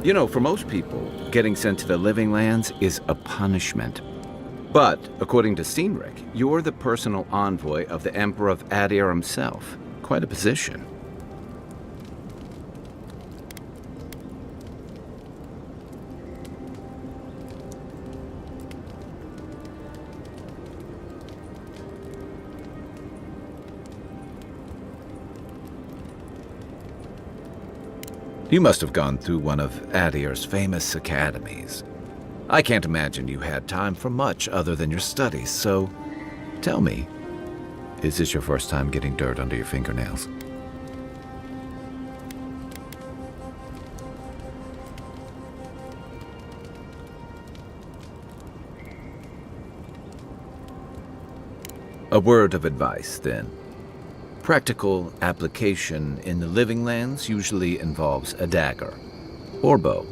You know, for most people, getting sent to the living lands is a punishment. But, according to Steenrick, you're the personal envoy of the Emperor of Adir himself. Quite a position. You must have gone through one of Adir's famous academies. I can't imagine you had time for much other than your studies, so tell me, is this your first time getting dirt under your fingernails? A word of advice, then. Practical application in the living lands usually involves a dagger, or bow,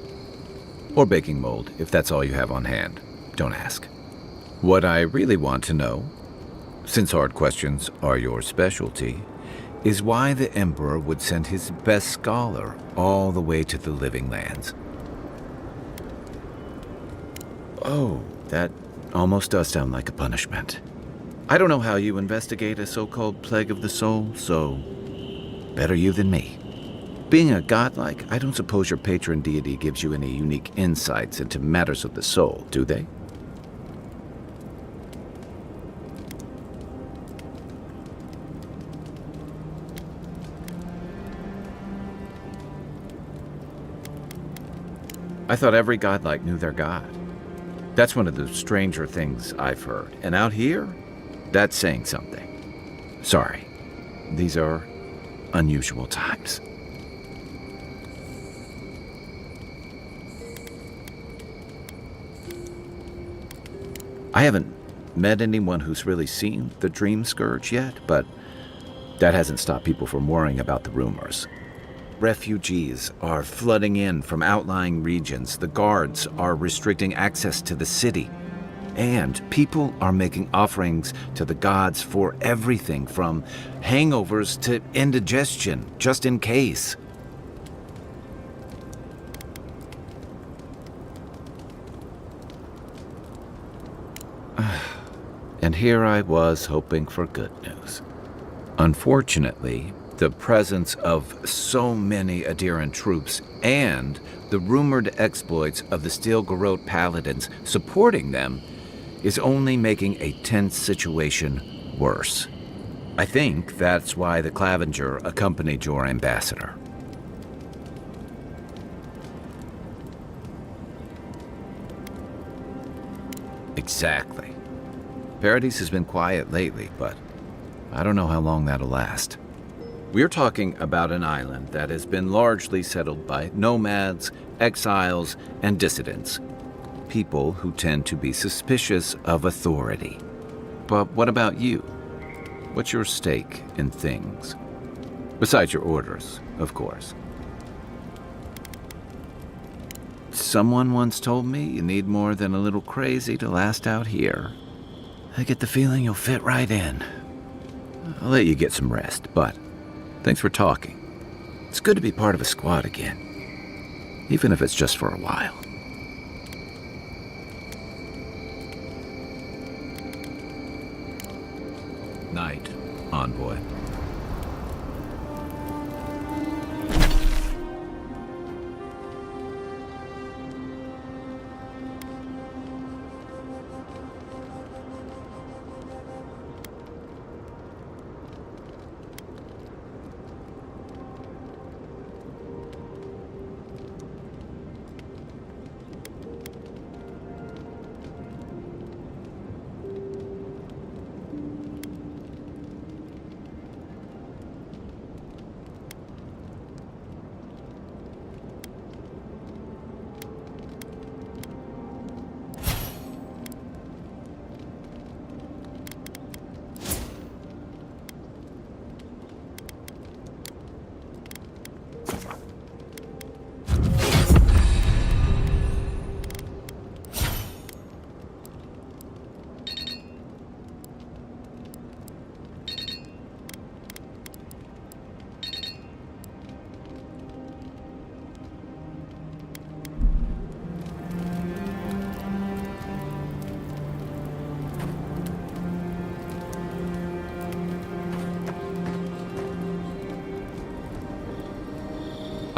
or baking mold if that's all you have on hand. Don't ask. What I really want to know, since hard questions are your specialty, is why the Emperor would send his best scholar all the way to the living lands. Oh, that almost does sound like a punishment. I don't know how you investigate a so-called plague of the soul, so better you than me. Being a godlike, I don't suppose your patron deity gives you any unique insights into matters of the soul, do they? I thought every godlike knew their god. That's one of the stranger things I've heard. And out here, that's saying something. Sorry, these are unusual times. I haven't met anyone who's really seen the Dream Scourge yet, but that hasn't stopped people from worrying about the rumors. Refugees are flooding in from outlying regions. The guards are restricting access to the city. And people are making offerings to the gods for everything from hangovers to indigestion, just in case. And here I was hoping for good news. Unfortunately, the presence of so many Adiran troops and the rumored exploits of the Steel Garrote paladins supporting them is only making a tense situation worse. I think that's why the Clavenger accompanied your ambassador. Exactly. Paradise has been quiet lately, but I don't know how long that'll last. We're talking about an island that has been largely settled by nomads, exiles, and dissidents. People who tend to be suspicious of authority. But what about you? What's your stake in things? Besides your orders, of course. Someone once told me you need more than a little crazy to last out here. I get the feeling you'll fit right in. I'll let you get some rest, but thanks for talking. It's good to be part of a squad again, even if it's just for a while. Night, envoy.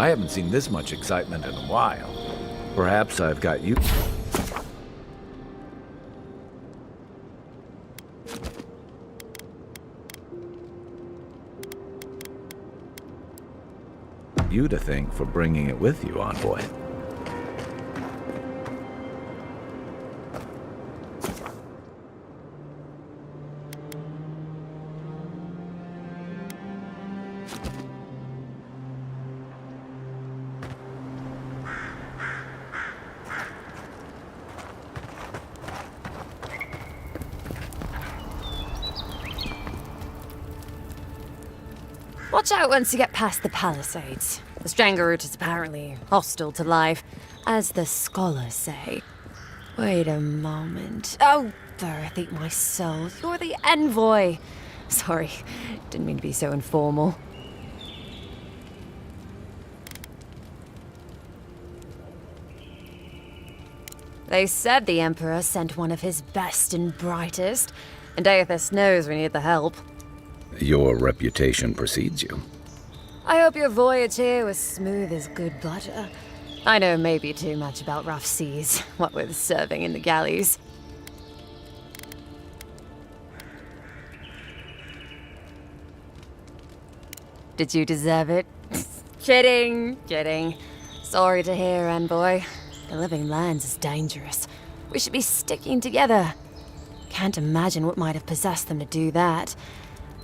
I haven't seen this much excitement in a while. Perhaps I've got you to thank for bringing it with you, envoy. Watch out once you get past the palisades. The Stranger route is apparently hostile to life, as the scholars say. Wait a moment. Oh, Birth, eat my soul. You're the envoy. Sorry, didn't mean to be so informal. They said the Emperor sent one of his best and brightest, and Aethys knows we need the help. Your reputation precedes you. I hope your voyage here was smooth as good butter. I know maybe too much about rough seas, what with serving in the galleys. Did you deserve it? Kidding, kidding. Sorry to hear, envoy. The living lands is dangerous. We should be sticking together. Can't imagine what might have possessed them to do that.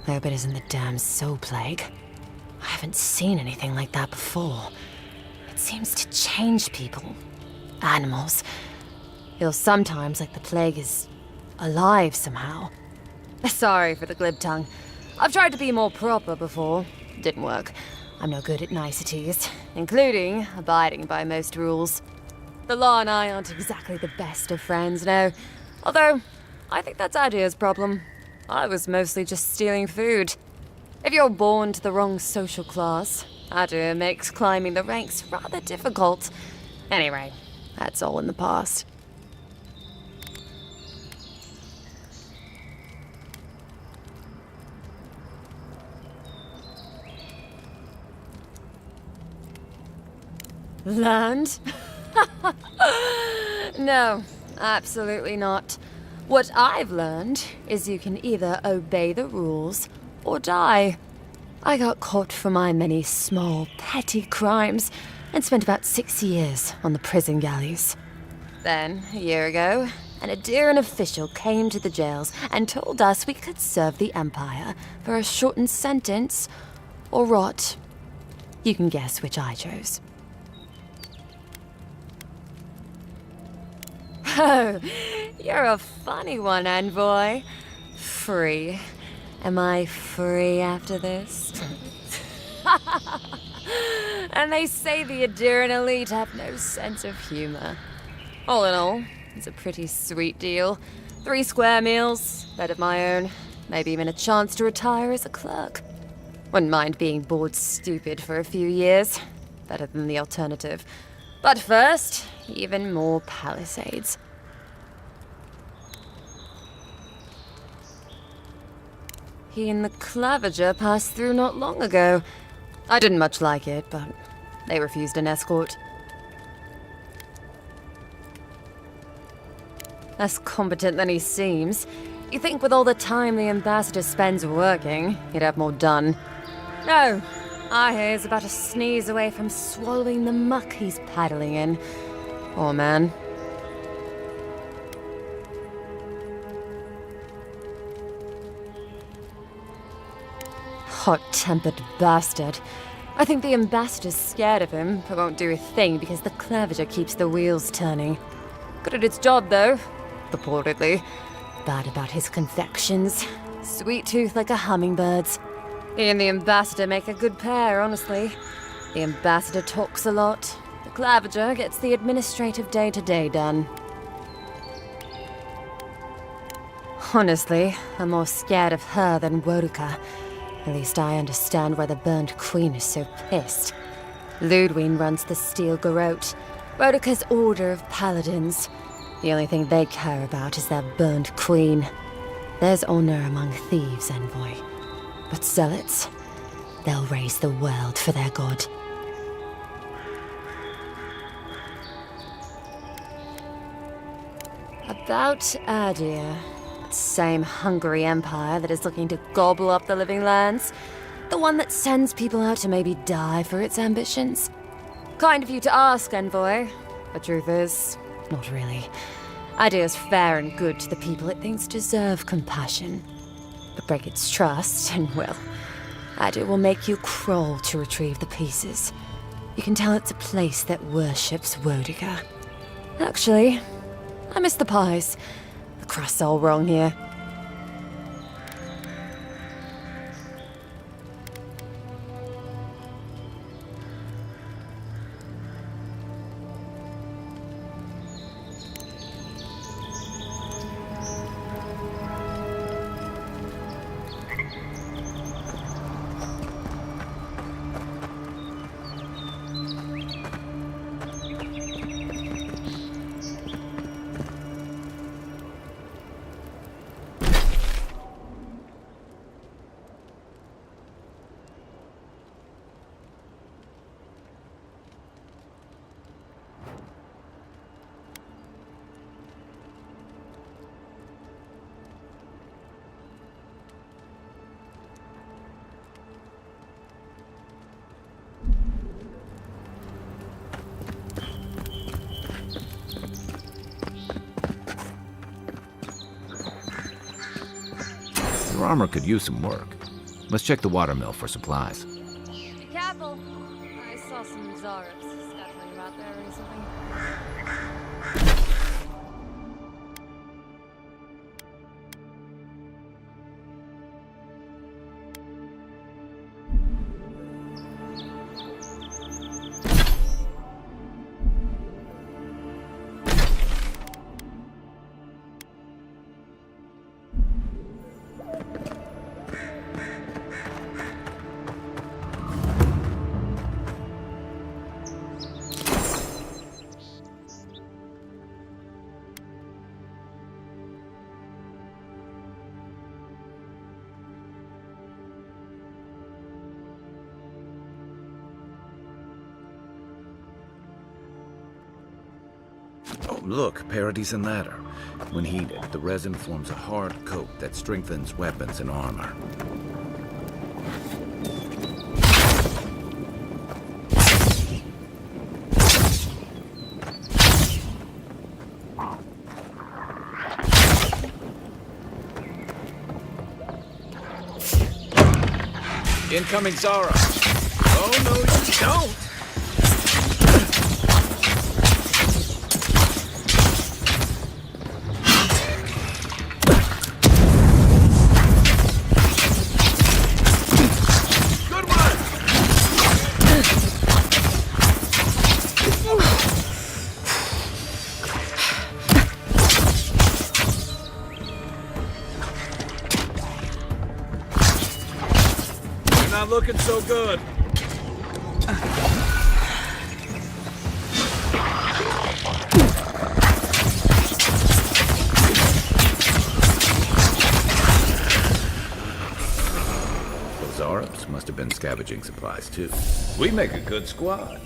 I hope it isn't the damn soul plague. I haven't seen anything like that before. It seems to change people. Animals. Feels sometimes like the plague is alive somehow. Sorry for the glib tongue. I've tried to be more proper before. Didn't work. I'm no good at niceties, including abiding by most rules. The law and I aren't exactly the best of friends now. Although, I think that's Adia's problem. I was mostly just stealing food. If you're born to the wrong social class, Adia makes climbing the ranks rather difficult. Anyway, that's all in the past. Learned? No, absolutely not. What I've learned is you can either obey the rules or die. I got caught for my many small, petty crimes and spent about 6 years on the prison galleys. Then, a year ago, an Adairan official came to the jails and told us we could serve the Empire for a shortened sentence or rot. You can guess which I chose. Oh, you're a funny one, envoy. Free. Am I free after this? And they say the Adairan elite have no sense of humor. All in all, it's a pretty sweet deal. 3 square meals, bed of my own, maybe even a chance to retire as a clerk. Wouldn't mind being bored stupid for a few years. Better than the alternative. But first, even more palisades. He and the Clavager passed through not long ago. I didn't much like it, but they refused an escort. Less competent than he seems. You think with all the time the ambassador spends working, he'd have more done. No, I hear he's about to sneeze away from swallowing the muck he's paddling in. Poor man. Hot-tempered bastard. I think the ambassador's scared of him, but won't do a thing because the Clavager keeps the wheels turning. Good at its job, though. Purportedly. Bad about his confections. Sweet tooth like a hummingbird's. He and the ambassador make a good pair, honestly. The ambassador talks a lot. The Clavager gets the administrative day-to-day done. Honestly, I'm more scared of her than Woduka. At least I understand why the Burned Queen is so pissed. Ludwine runs the Steel Garrote, Woduka's order of paladins. The only thing they care about is their Burned Queen. There's honor among thieves, envoy. But zealots, they'll raise the world for their god. About Adir, that same hungry empire that is looking to gobble up the living lands. The one that sends people out to maybe die for its ambitions. Kind of you to ask, envoy. The truth is, not really. Adir's fair and good to the people it thinks deserve compassion. But break its trust, and well, Adir will make you crawl to retrieve the pieces. You can tell it's a place that worships Wodiga. Actually, I miss the pies. The crust's all wrong here. Your armor could use some work. Let's check the watermill for supplies. Be careful. I saw some Zarabs scuttling about there or something. Oh, look, Parodies and ladder. When heated, the resin forms a hard coat that strengthens weapons and armor. Incoming Zara! Oh, no, you don't! Not looking so good. Those Arabs must have been scavenging supplies too. We make a good squad.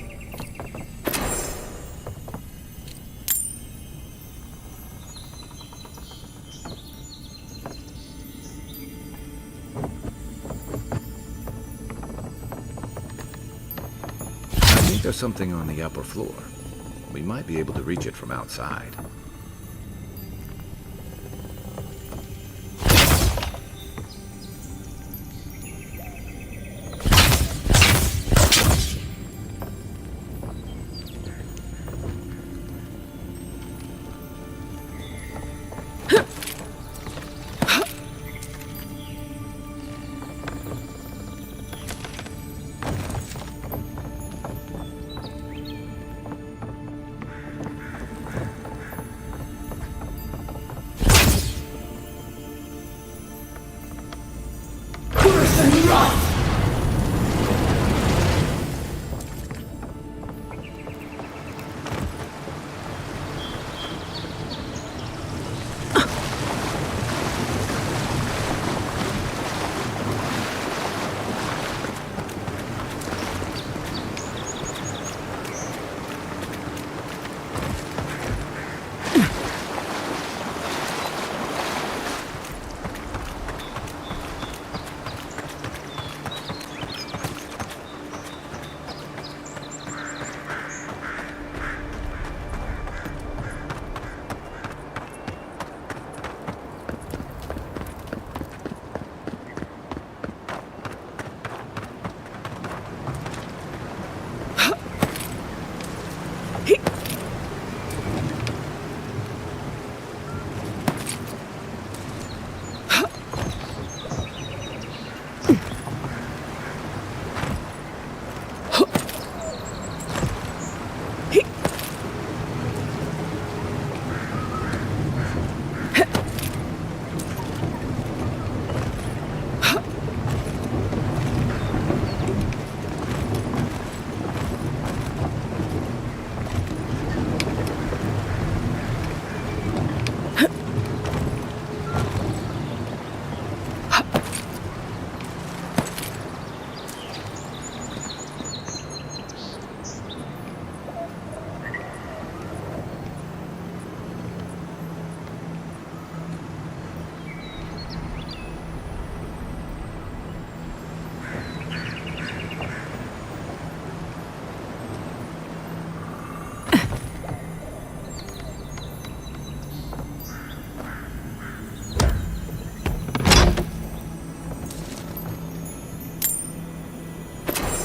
There's something on the upper floor. We might be able to reach it from outside.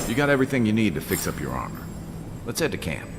You got everything you need to fix up your armor. Let's head to camp.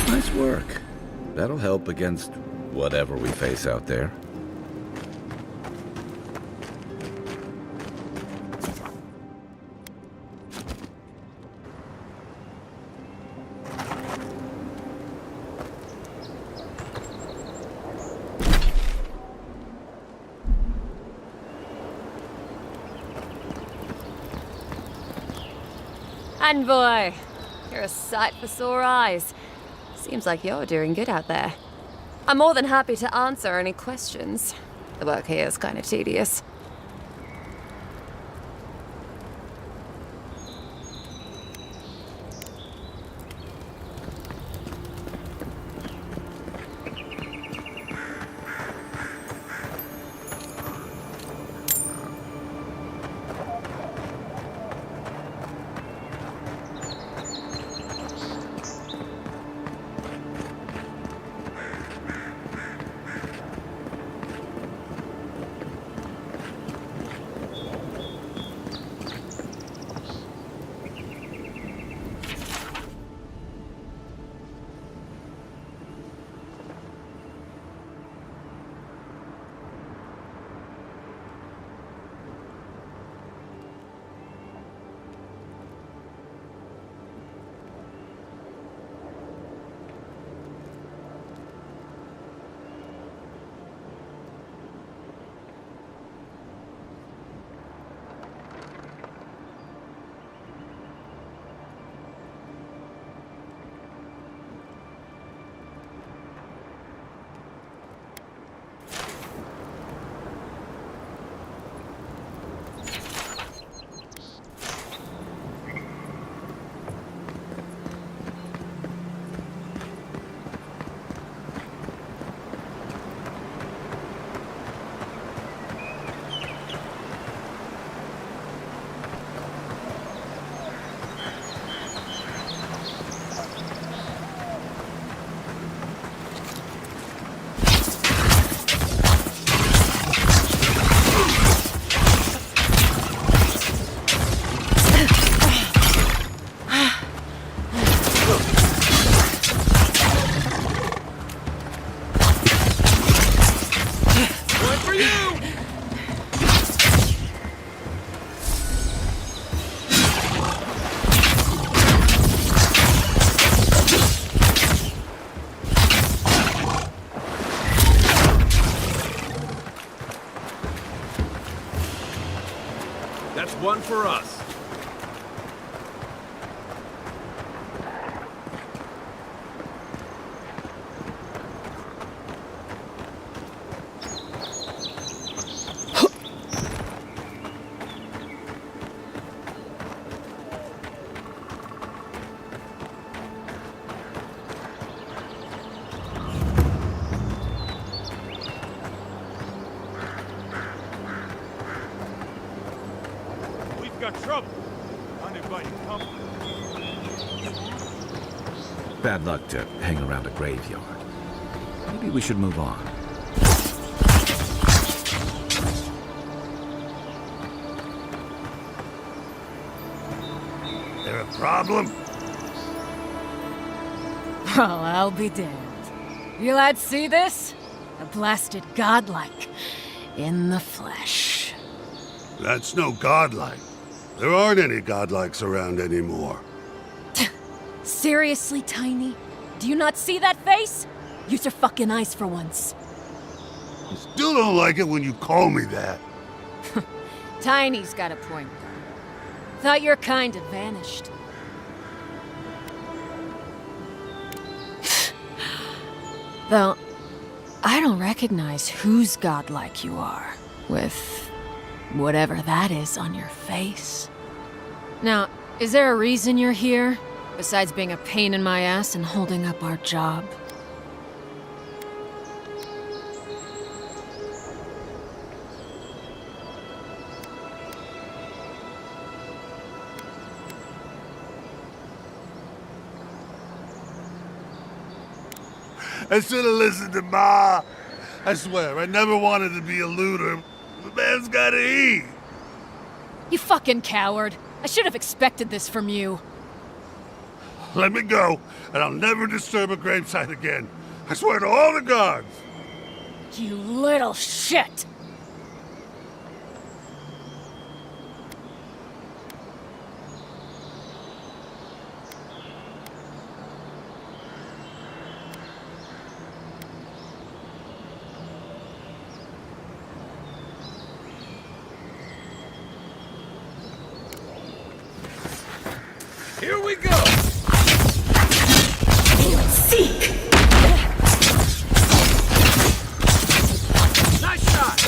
Nice work. That'll help against whatever we face out there. Envoy! You're a sight for sore eyes. Seems like you're doing good out there. I'm more than happy to answer any questions. The work here is kind of tedious. one for us. Got trouble. Uninvited company. Bad luck to hang around a graveyard. Maybe we should move on. There a problem? Well, I'll be damned. You lads see this? A blasted godlike. In the flesh. That's no godlike. There aren't any godlikes around anymore. Seriously, Tiny? Do you not see that face? Use your fucking eyes for once. I still don't like it when you call me that. Tiny's got a point, though. Thought your kind had vanished. Though, I don't recognize whose godlike you are, with whatever that is on your face. Now, is there a reason you're here, besides being a pain in my ass and holding up our job? I should have listened to Ma. I swear, I never wanted to be a looter. The man's gotta eat. You fucking coward. I should have expected this from you. Let me go, and I'll never disturb a gravesite again. I swear to all the gods. You little shit! Here we go! Seek! Nice shot!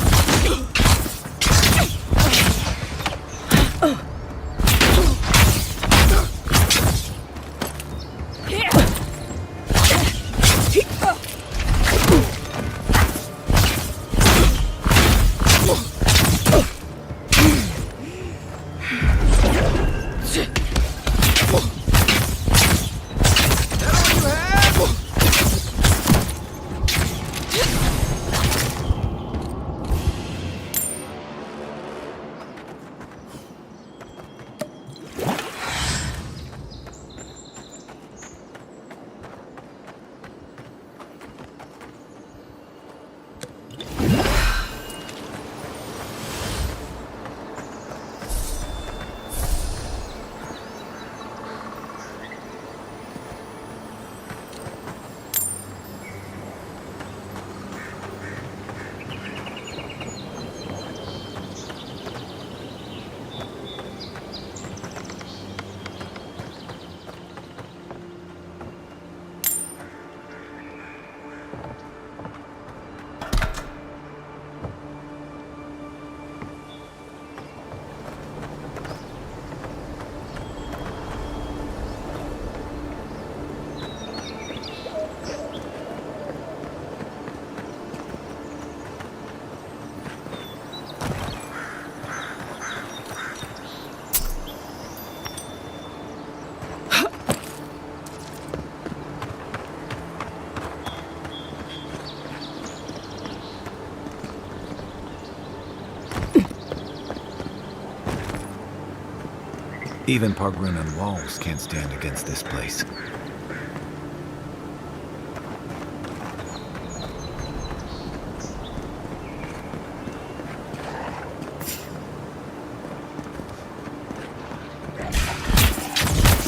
Even Pargrunan walls can't stand against this place.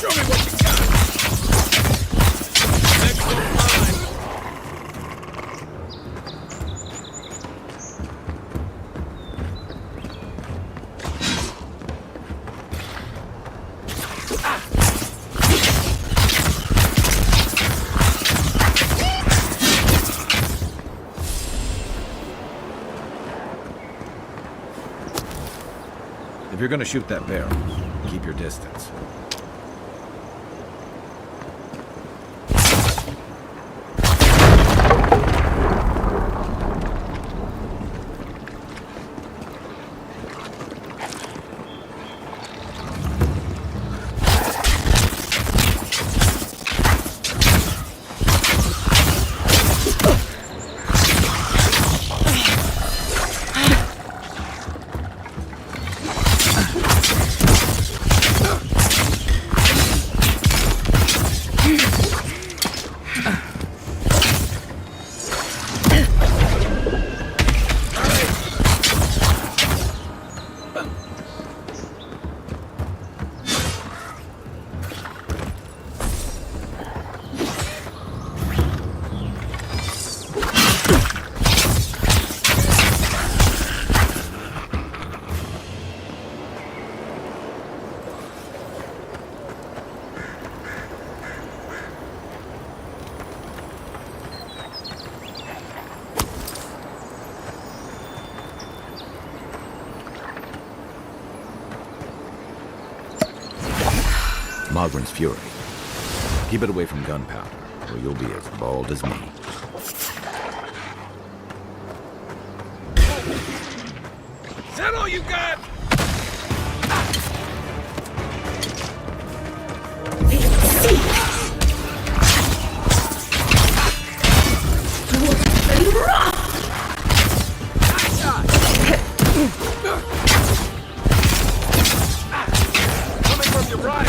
Show me what you got. Next one mine. If you're gonna shoot that barrel, keep your distance. Mogren's fury. Keep it away from gunpowder, or you'll be as bald as me. Is that all you got? Coming from your right.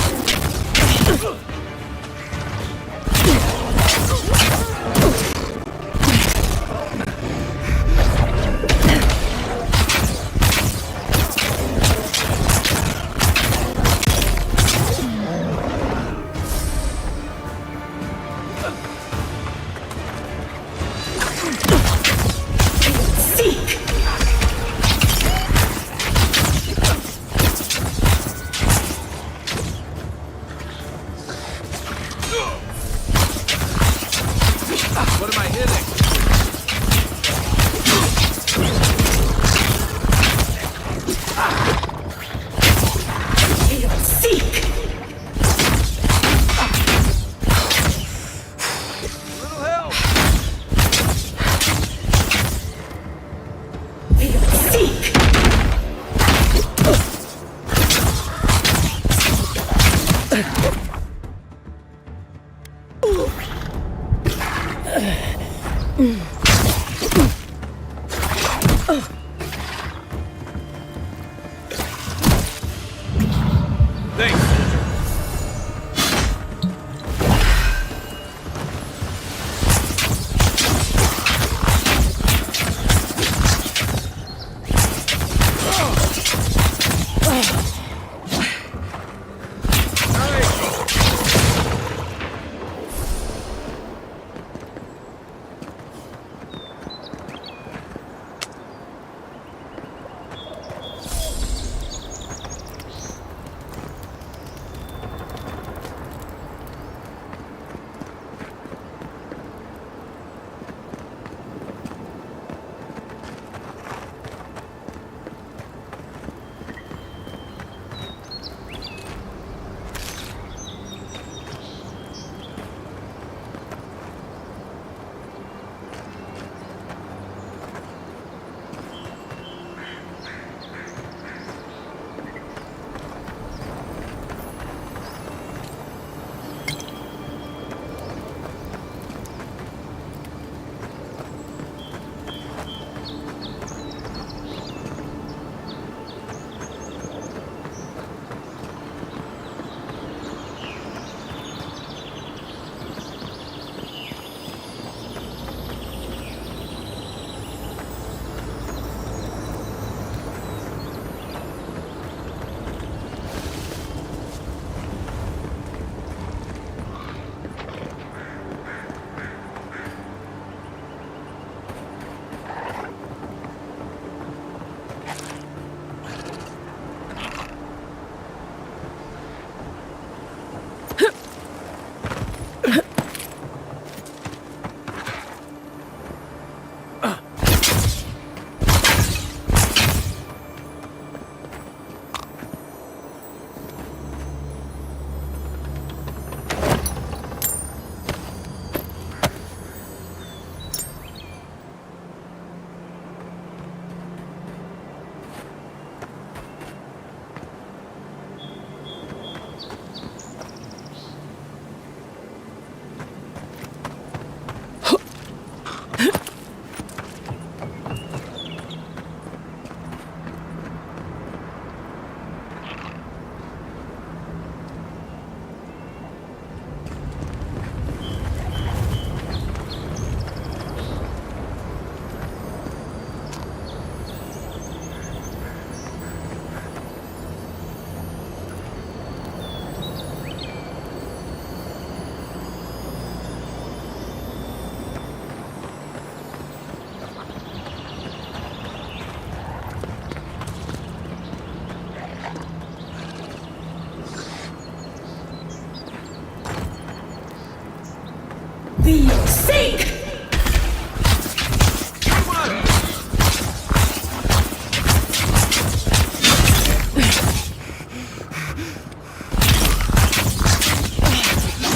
What am I hitting? Little help! Thanks. Nice.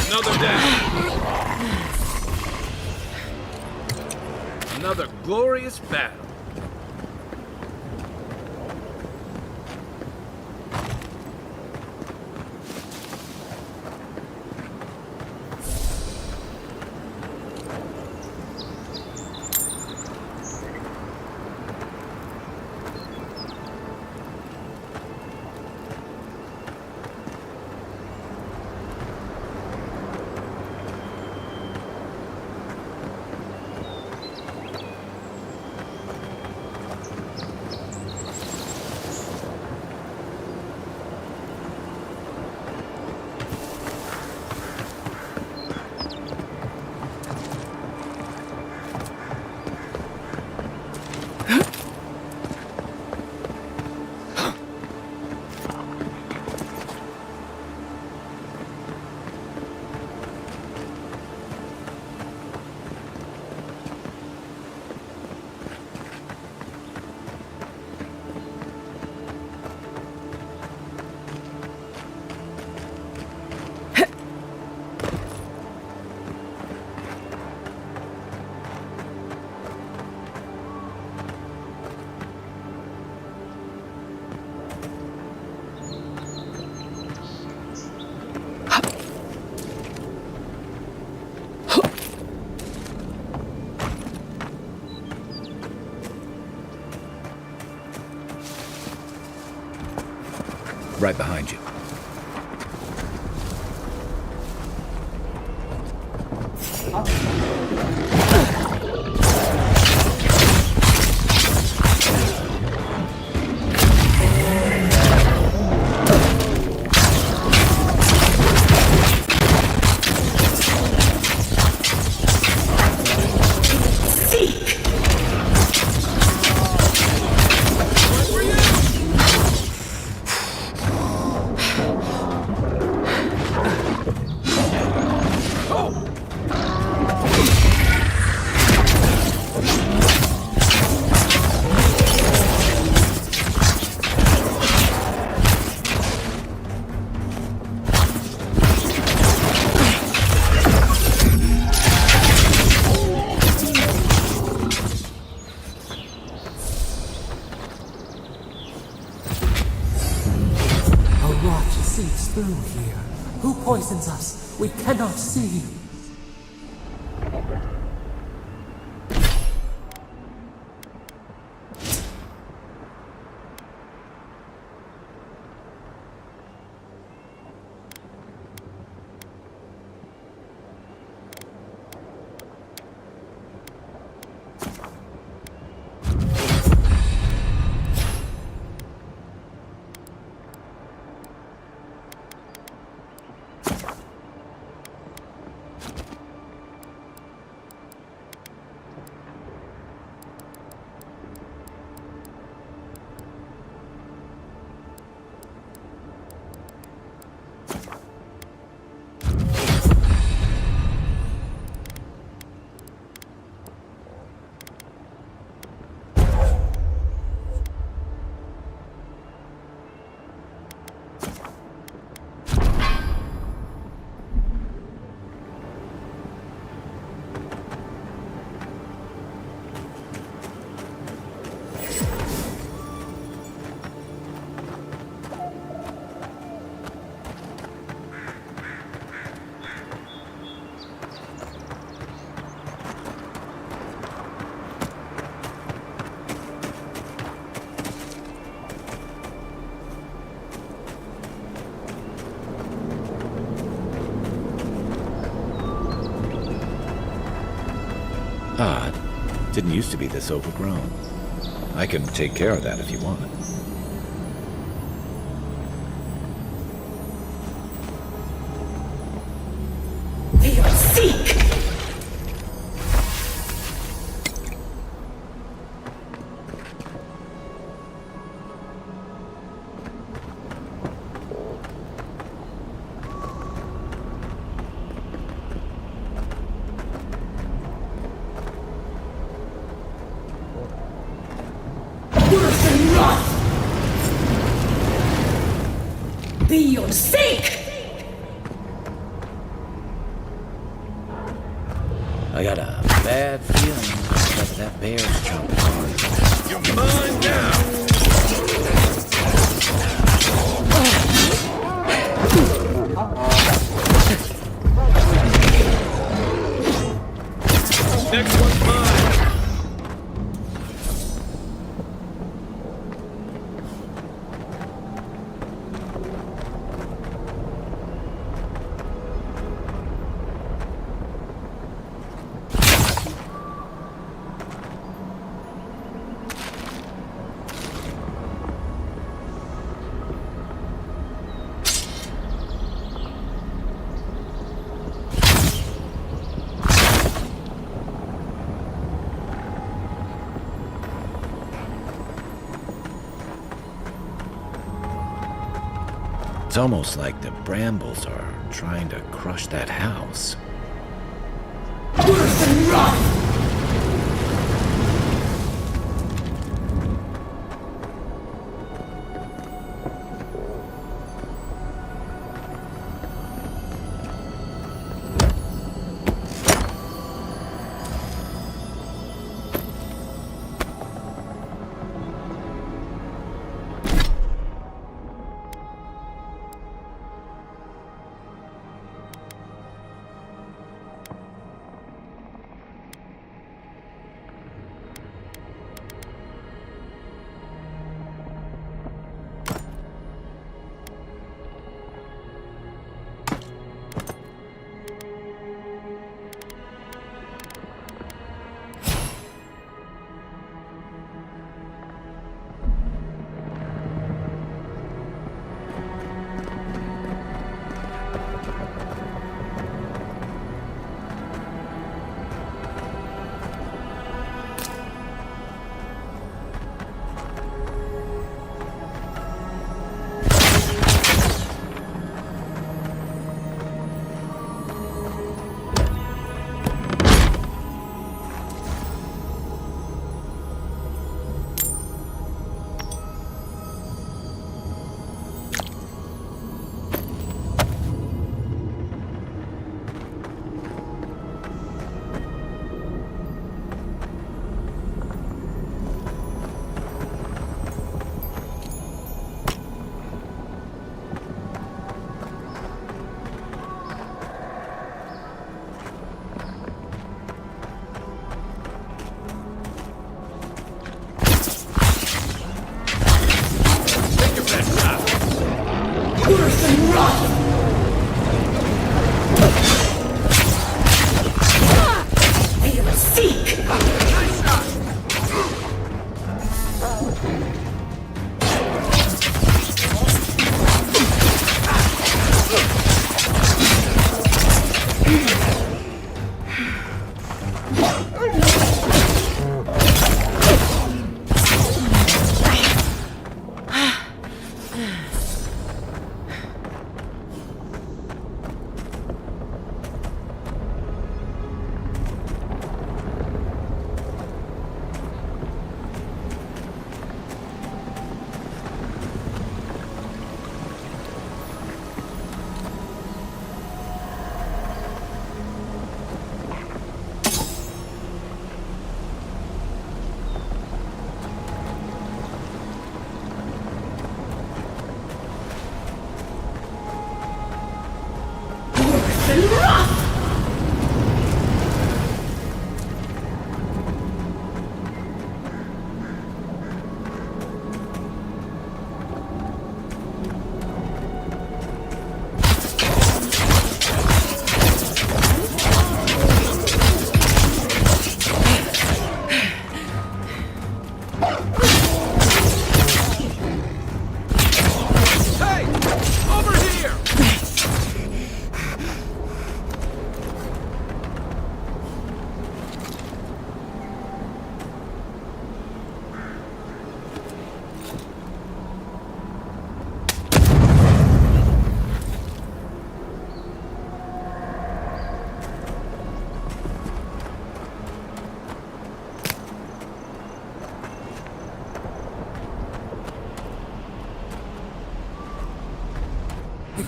Another down. Another glorious battle. Right behind you. Spoon here. Who poisons us? We cannot see. Odd. Didn't used to be this overgrown. I can take care of that if you want. You seek! I got a bad feeling that that bear's jumping. You're mine now! Next one's mine! It's almost like the brambles are trying to crush that house.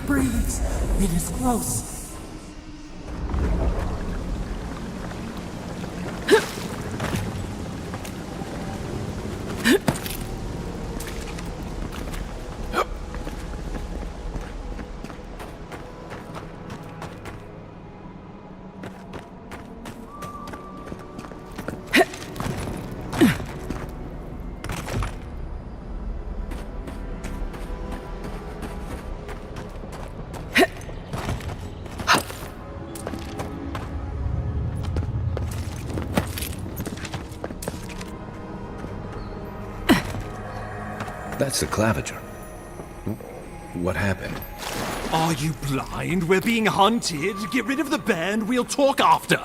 breathes. It is close. That's the claviger. What happened? Are you blind? We're being hunted. Get rid of the band. We'll talk after.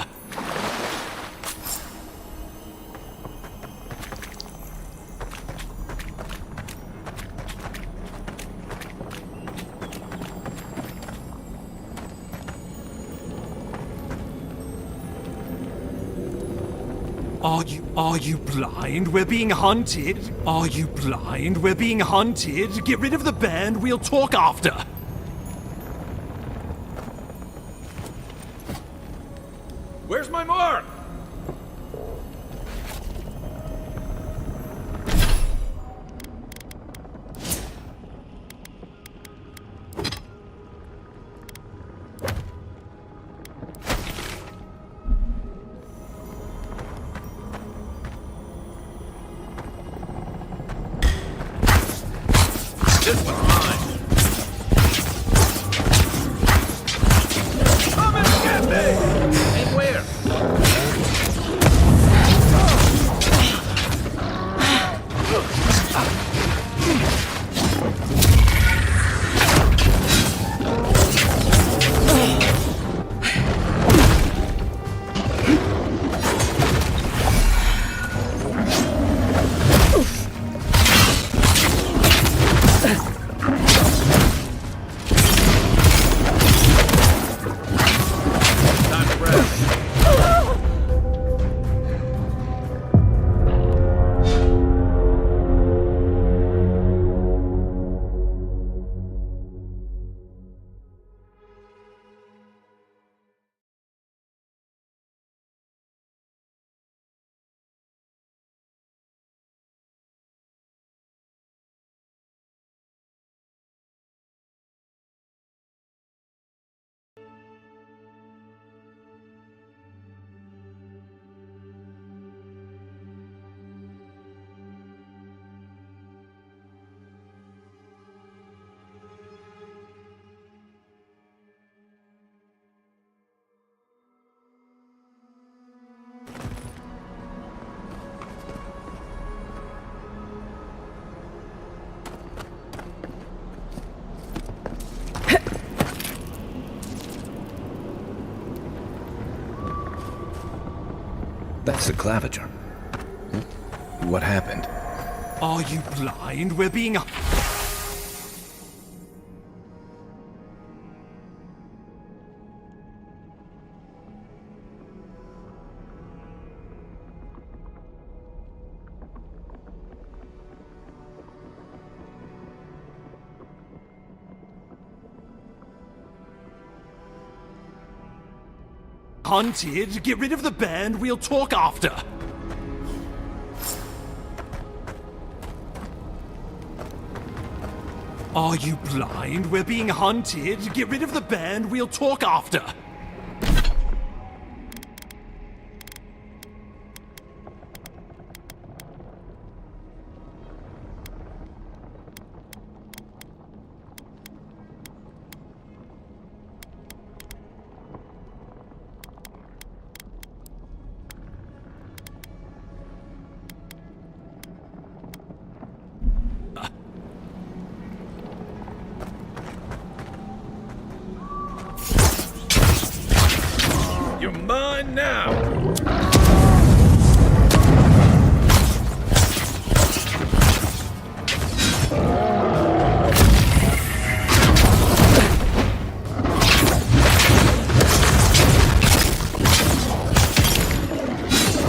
Are you blind? We're being hunted. Are you blind? We're being hunted. Get rid of the band. We'll talk after. Where's my mark? This one's mine. Come and get me! And where? Time to rest. That's the claviger. What happened? Are you blind? We're being... hunted. Get rid of the band. We'll talk after. Are you blind? We're being hunted. Get rid of the band. We'll talk after. You're mine now.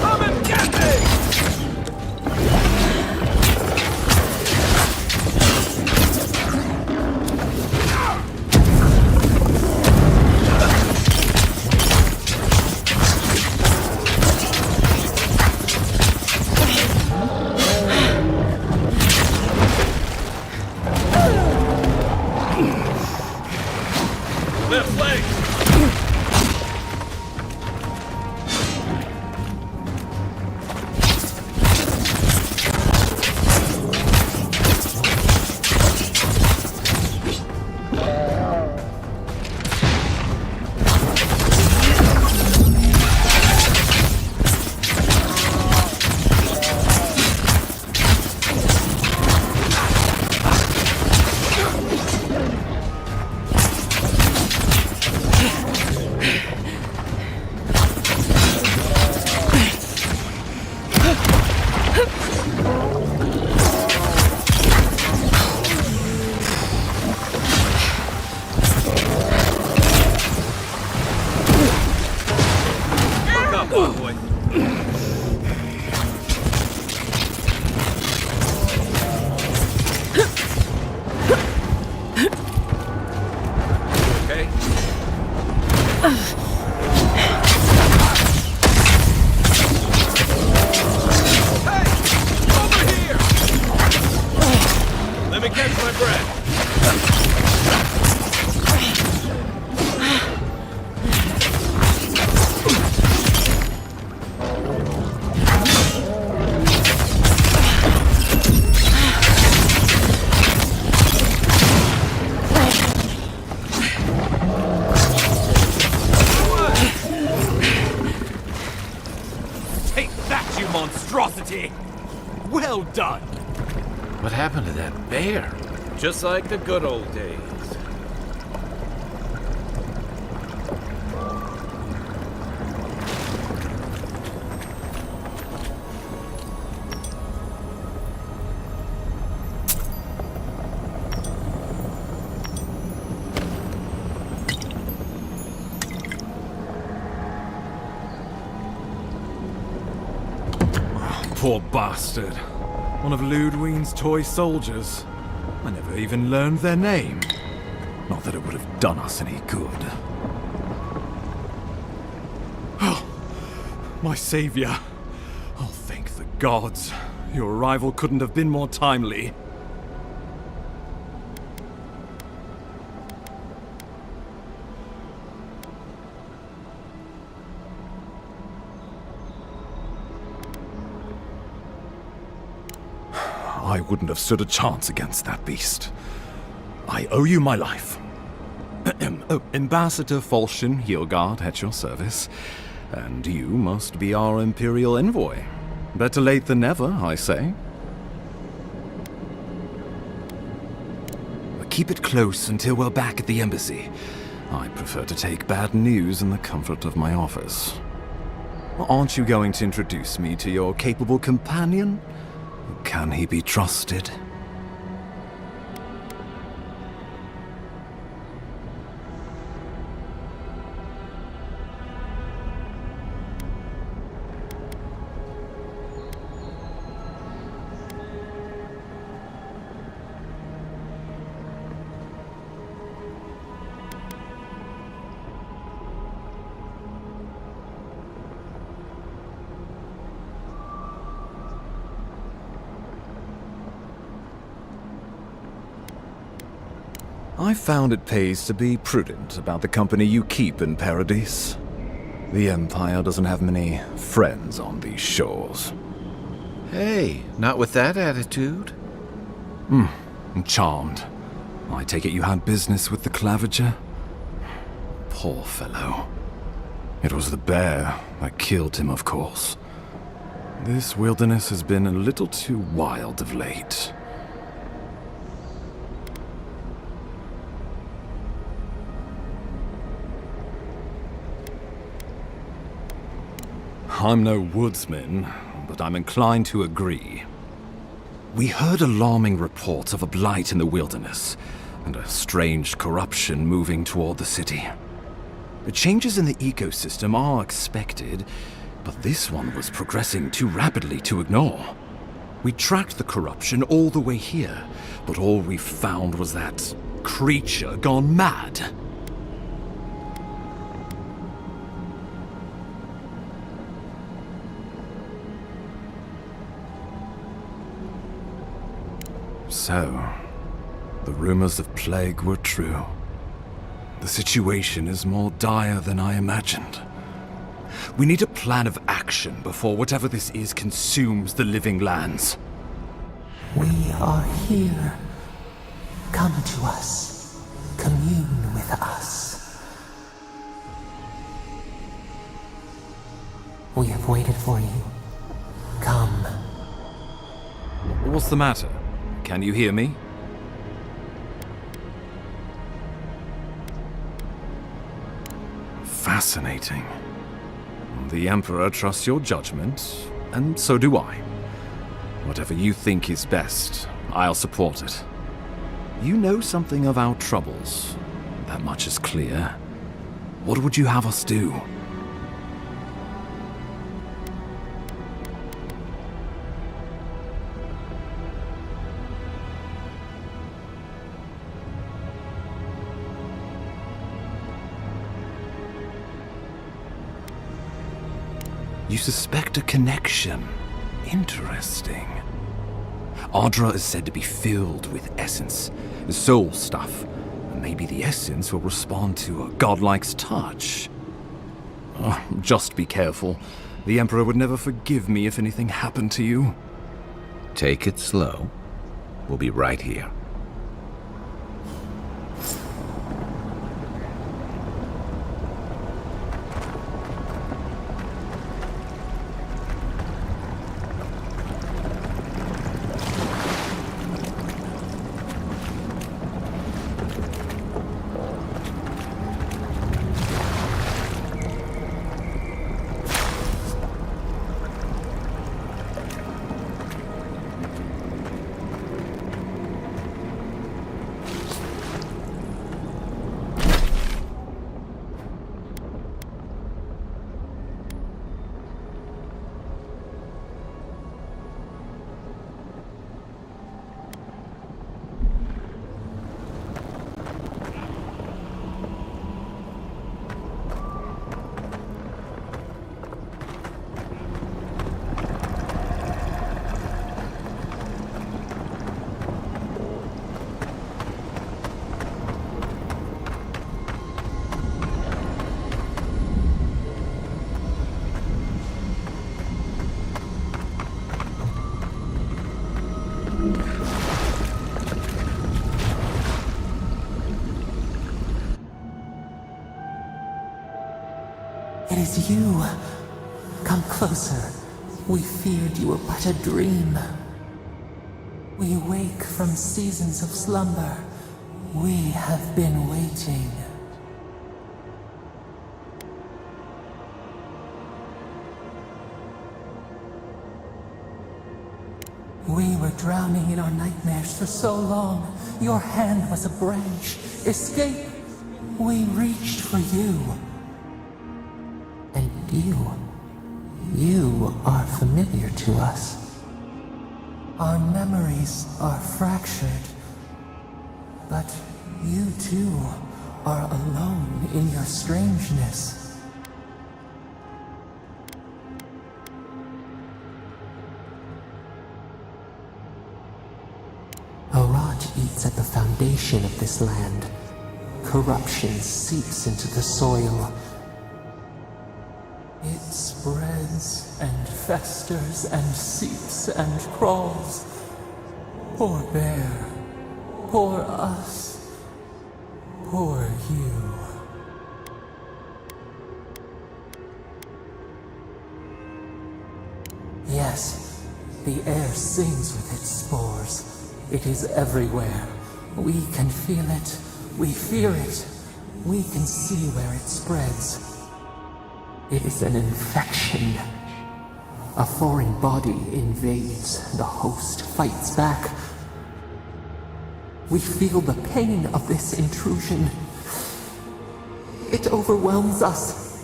Come and get me! Left leg! Monstrosity! Well done! What happened to that bear? Just like the good old days. Poor bastard. One of Ludwine's toy soldiers. I never even learned their name. Not that it would have done us any good. Oh, my savior. Oh, thank the gods. Your arrival couldn't have been more timely. I wouldn't have stood a chance against that beast. I owe you my life. Ambassador Falchion Hildgard at your service. And you must be our Imperial envoy. Better late than never, I say. Keep it close until we're back at the embassy. I prefer to take bad news in the comfort of my office. Aren't you going to introduce me to your capable companion? Can he be trusted? I found it pays to be prudent about the company you keep in Paradise. The Empire doesn't have many friends on these shores. Hey, not with that attitude. I'm charmed. I take it you had business with the Claviger? Poor fellow. It was the bear that killed him, of course. This wilderness has been a little too wild of late. I'm no woodsman, but I'm inclined to agree. We heard alarming reports of a blight in the wilderness, and a strange corruption moving toward the city. The changes in the ecosystem are expected, but this one was progressing too rapidly to ignore. We tracked the corruption all the way here, but all we found was that creature gone mad. So, the rumors of plague were true. The situation is more dire than I imagined. We need a plan of action before whatever this is consumes the living lands. We are here. Come to us. Commune with us. We have waited for you. Come. What's the matter? Can you hear me? Fascinating. The Emperor trusts your judgment, and so do I. Whatever you think is best, I'll support it. You know something of our troubles. That much is clear. What would you have us do? You suspect a connection. Interesting. Ardra is said to be filled with essence, soul stuff, and maybe the essence will respond to a godlike's touch. Just be careful. The Emperor would never forgive me if anything happened to you. Take it slow. We'll be right here. It is you. Come closer. We feared you were but a dream. We wake from seasons of slumber. We have been waiting. We were drowning in our nightmares for so long. Your hand was a branch. Escape! We reached for you. And you are familiar to us. Our memories are fractured. But you too are alone in your strangeness. A rot eats at the foundation of this land. Corruption seeps into the soil. It spreads and festers and seeps and crawls. Poor bear. Poor us. Poor you. Yes, the air sings with its spores. It is everywhere. We can feel it. We fear it. We can see where it spreads. It is an infection. A foreign body invades. The host fights back. We feel the pain of this intrusion. It overwhelms us.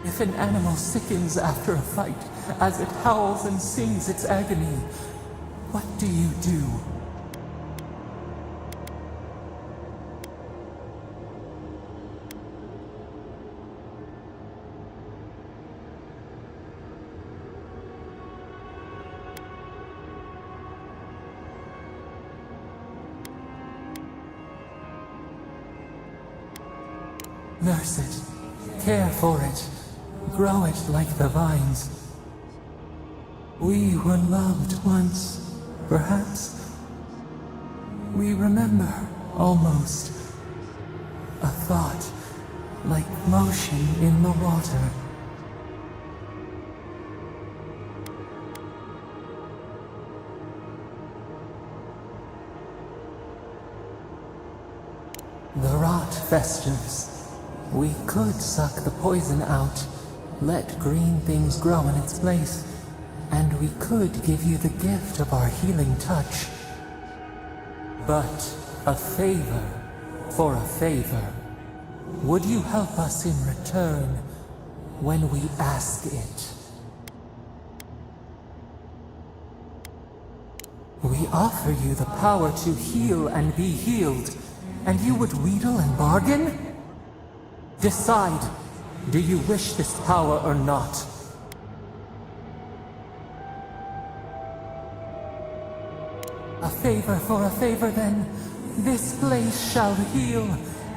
If an animal sickens after a fight, as it howls and sings its agony, what do you do? Nurse it, care for it, grow it like the vines. We were loved once, perhaps. We remember, almost. A thought, like motion in the water. The rot festers. We could suck the poison out, let green things grow in its place, and we could give you the gift of our healing touch. But a favor for a favor. Would you help us in return when we ask it? We offer you the power to heal and be healed, and you would wheedle and bargain? Decide, do you wish this power or not? A favor for a favor then. This place shall heal,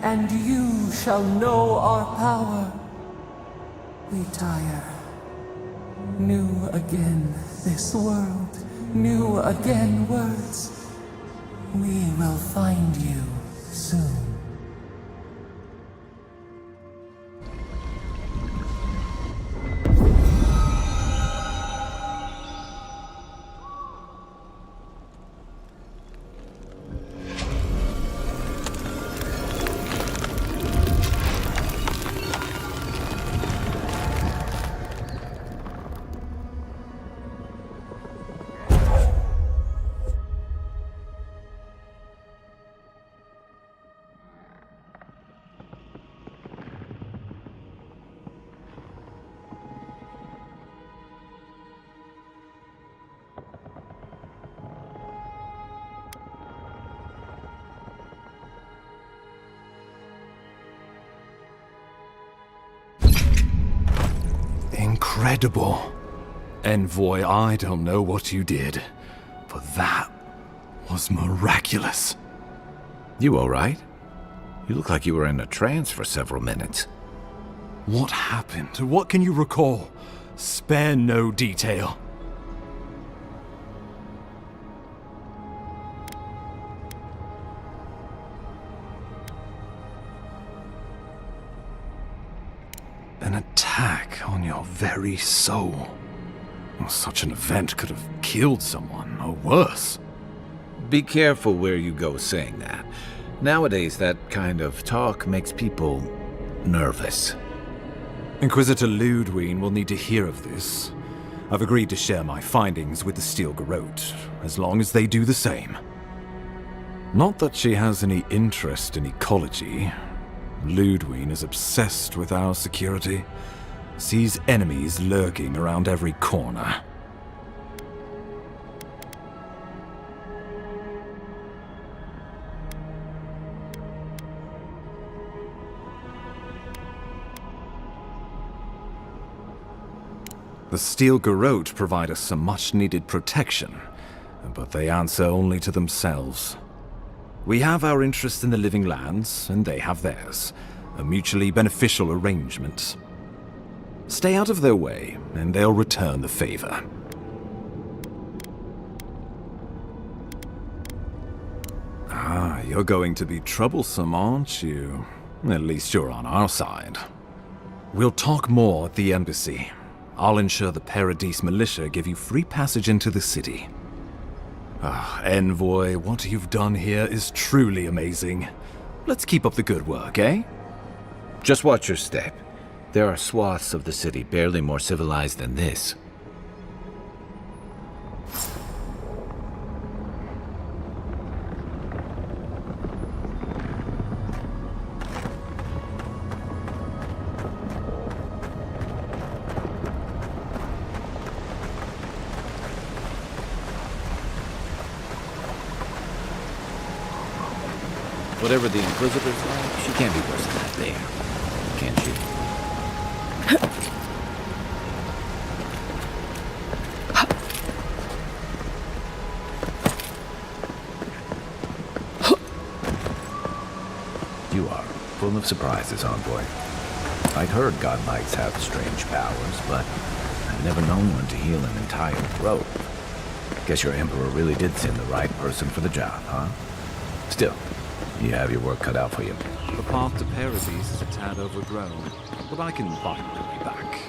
and you shall know our power. We tire. New again this world, new again words. We will find you soon. Incredible. Envoy, I don't know what you did, but that was miraculous. You all right? You look like you were in a trance for several minutes. What happened? What can you recall? Spare no detail. An attack on your very soul. Such an event could have killed someone, or worse. Be careful where you go saying that. Nowadays, that kind of talk makes people nervous. Inquisitor Ludwig will need to hear of this. I've agreed to share my findings with the Steel Garrote, as long as they do the same. Not that she has any interest in ecology. Ludwig is obsessed with our security, sees enemies lurking around every corner. The Steel Garrote provide us some much-needed protection, but they answer only to themselves. We have our interest in the living lands, and they have theirs. A mutually beneficial arrangement. Stay out of their way, and they'll return the favor. Ah, you're going to be troublesome, aren't you? At least you're on our side. We'll talk more at the embassy. I'll ensure the PRZYSIĆ militia give you free passage into the city. Ah, Envoy, what you've done here is truly amazing. Let's keep up the good work, eh? Just watch your step. There are swaths of the city barely more civilized than this. Whatever the Inquisitor's like, she can't be worse than that there. Can she? You are full of surprises, envoy. I'd heard godlikes have strange powers, but I've never known one to heal an entire grove. Guess your emperor really did send the right person for the job, huh? Still, you have your work cut out for you. The path to PRZYSIÐ is a tad overgrown, but I can find my way back.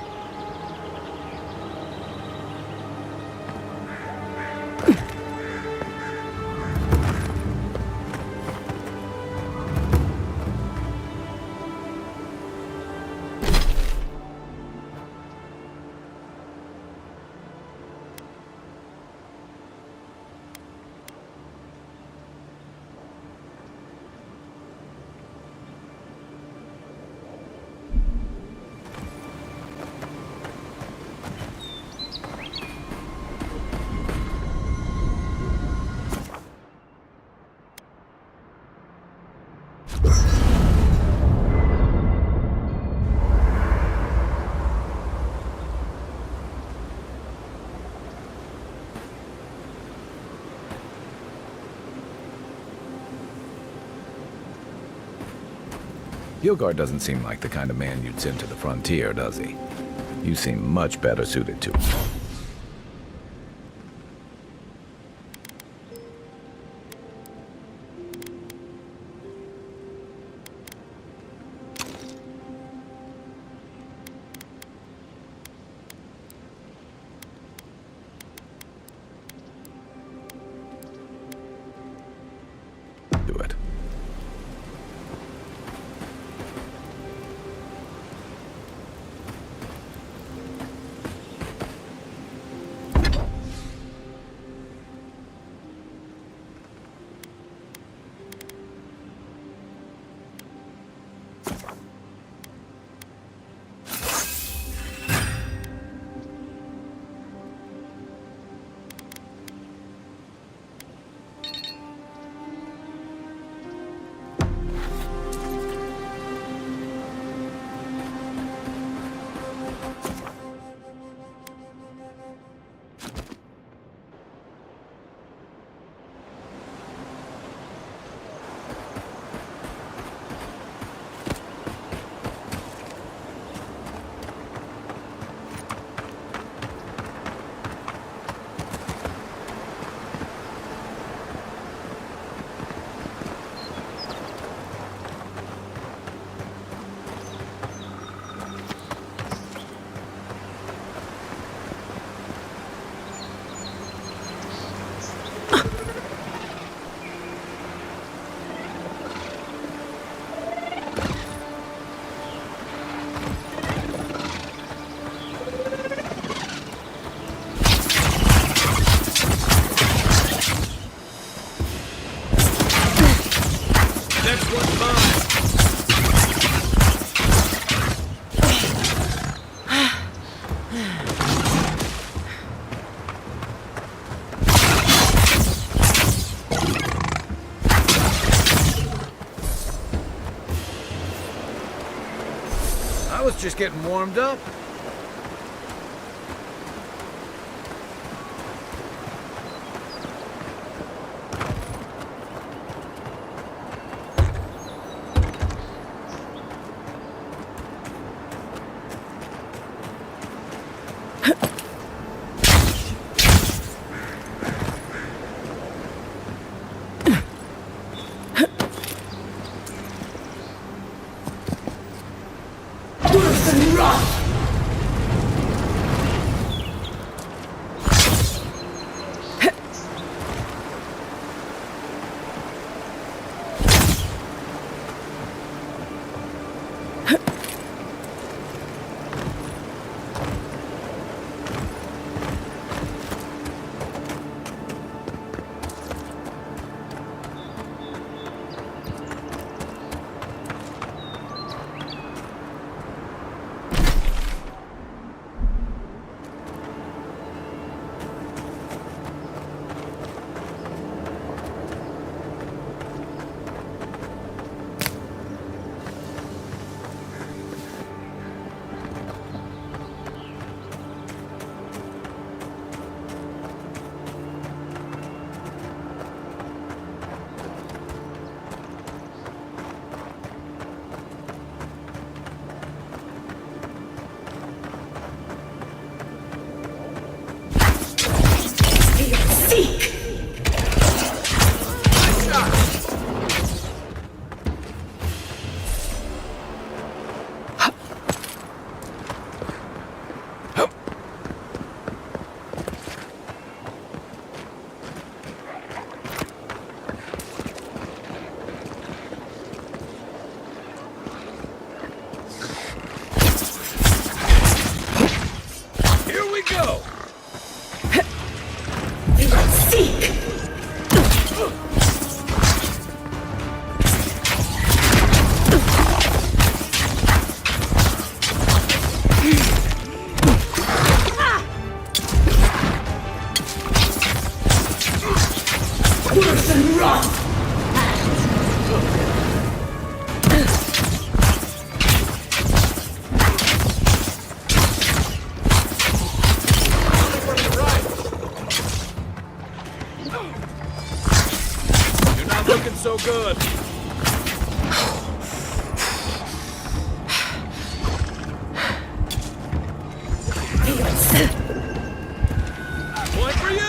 Yilgar doesn't seem like the kind of man you'd send to the frontier, does he? You seem much better suited to it. Do it. I was just getting warmed up. so good. Point for you!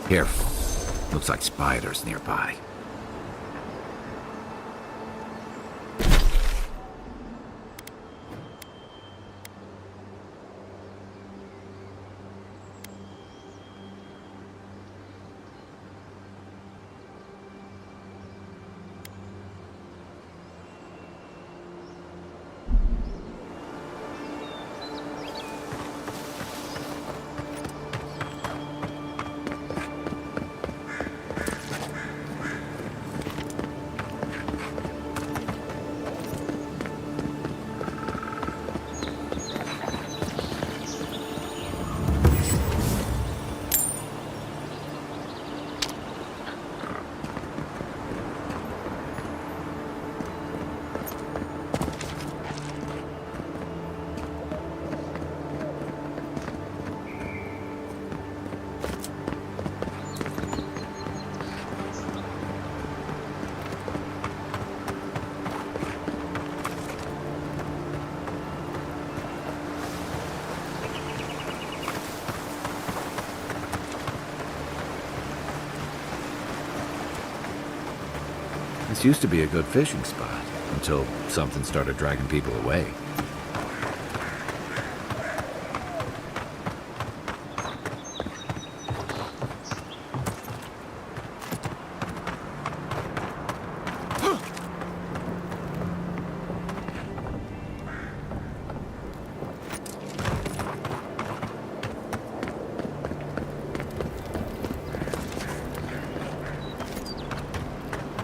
Careful. Looks like spiders nearby. This used to be a good fishing spot until something started dragging people away.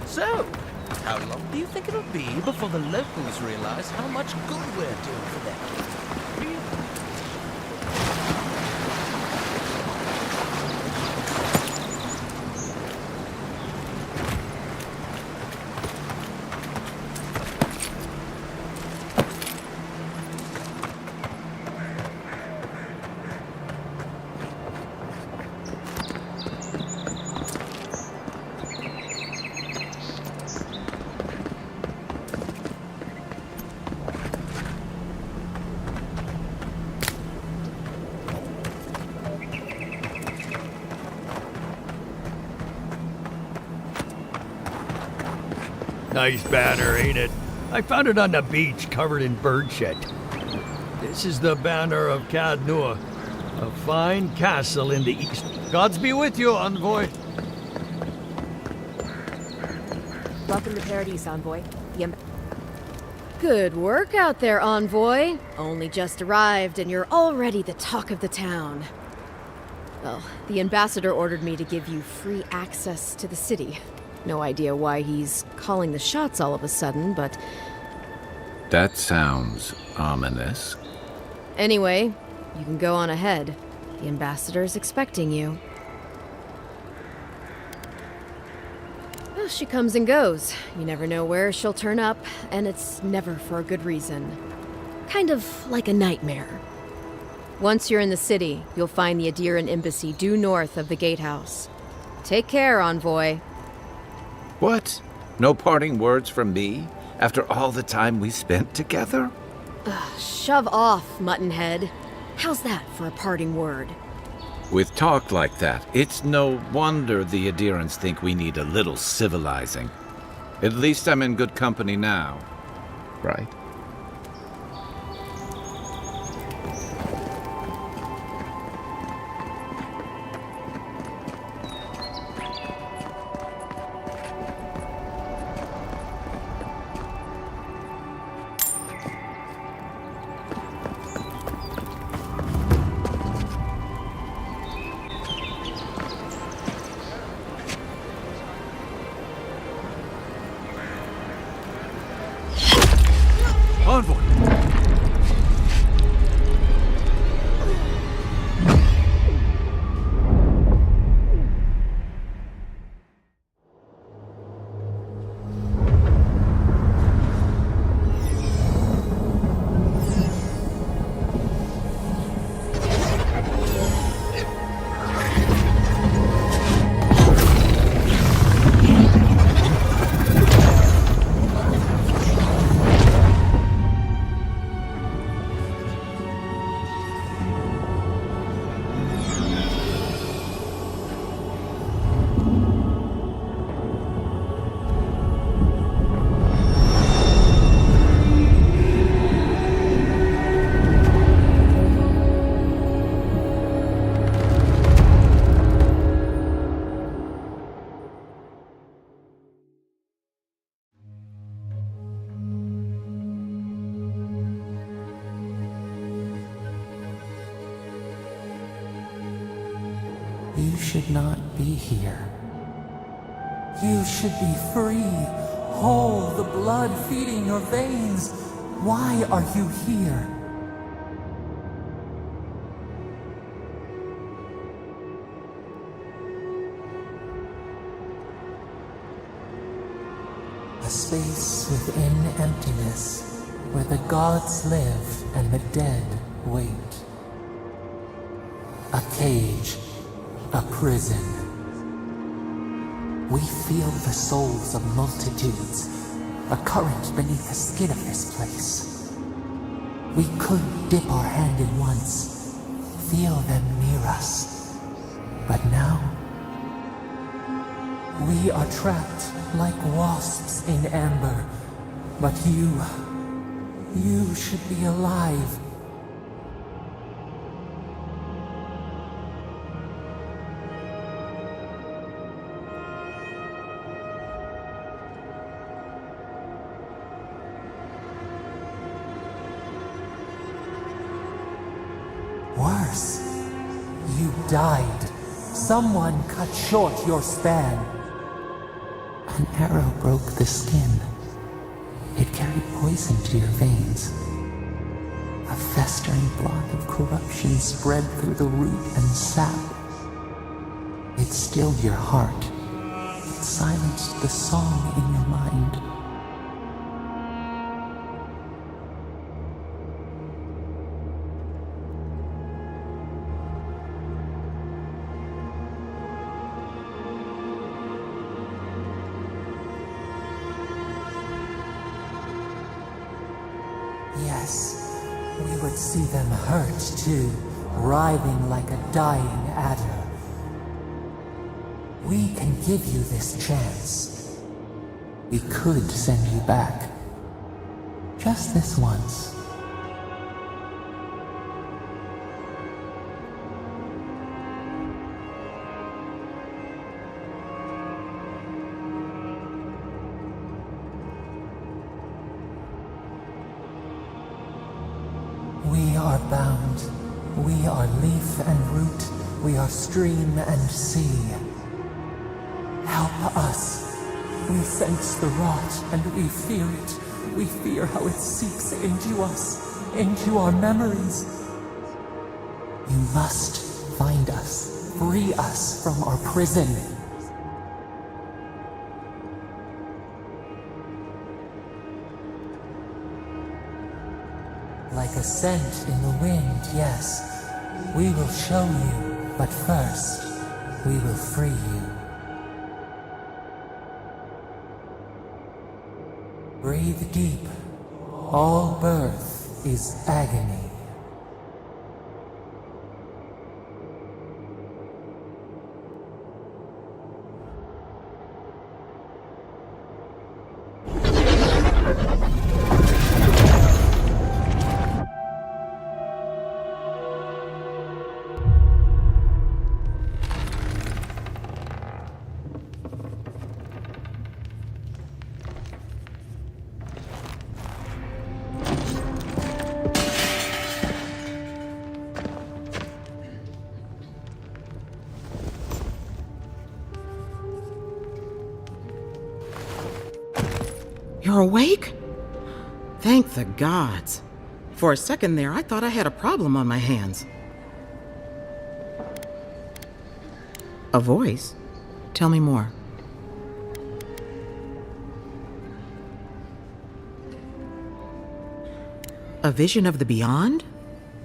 So, how long do you think it'll be before the locals realize how much good we're doing for them? Nice banner, ain't it? I found it on the beach, covered in bird shit. This is the banner of Cad Nua, a fine castle in the east. Gods be with you, envoy. Welcome to Paradise, Envoy. Good work out there, Envoy. Only just arrived and you're already the talk of the town. Well, the ambassador ordered me to give you free access to the city. No idea why he's calling the shots all of a sudden, but... That sounds ominous. Anyway, you can go on ahead. The ambassador's expecting you. Well, she comes and goes. You never know where she'll turn up, and it's never for a good reason. Kind of like a nightmare. Once you're in the city, you'll find the Adiran embassy due north of the gatehouse. Take care, Envoy. What? No parting words from me? After all the time we spent together? Shove off, Muttonhead. How's that for a parting word? With talk like that, it's no wonder the Adirans think we need a little civilizing. At least I'm in good company now, right? You should not be here. You should be free, whole, the blood feeding your veins. Why are you here? A space within emptiness, where the gods live and the dead wait. A cage, a prison. We feel the souls of multitudes, a current beneath the skin of this place. We could dip our hand in once, feel them near us. But now, we are trapped like wasps in amber. But you should be alive. Worse, you died. Someone cut short your span. An arrow broke the skin. It carried poison to your veins. A festering blot of corruption spread through the root and sap. It stilled your heart. It silenced the song in your mind. Yes, we would see them hurt too, writhing like a dying adder. We can give you this chance. We could send you back. Just this once. We are bound. We are leaf and root. We are stream and sea. Help us. We sense the rot and we fear it. We fear how it seeps into us, into our memories. You must find us, free us from our prison. Like a scent in the wind, yes. We will show you, but first, we will free you. Breathe deep. All birth is agony. You're awake? Thank the gods. For a second there, I thought I had a problem on my hands. A voice? Tell me more. A vision of the beyond?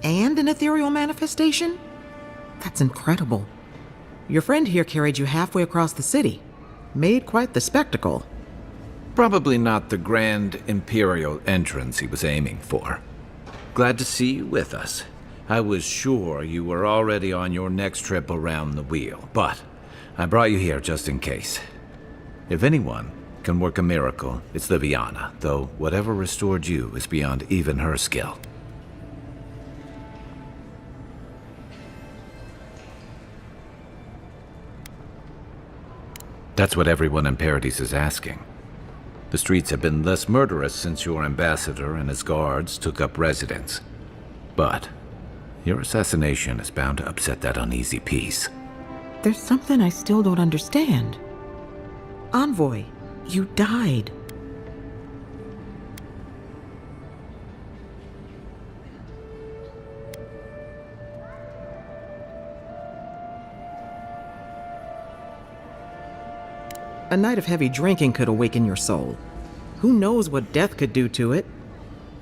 And an ethereal manifestation? That's incredible. Your friend here carried you halfway across the city. Made quite the spectacle. Probably not the grand imperial entrance he was aiming for. Glad to see you with us. I was sure you were already on your next trip around the wheel, but I brought you here just in case. If anyone can work a miracle, it's Liviana, though whatever restored you is beyond even her skill. That's what everyone in Paradise is asking. The streets have been less murderous since your ambassador and his guards took up residence. But your assassination is bound to upset that uneasy peace. There's something I still don't understand. Envoy, you died. A night of heavy drinking could awaken your soul. Who knows what death could do to it?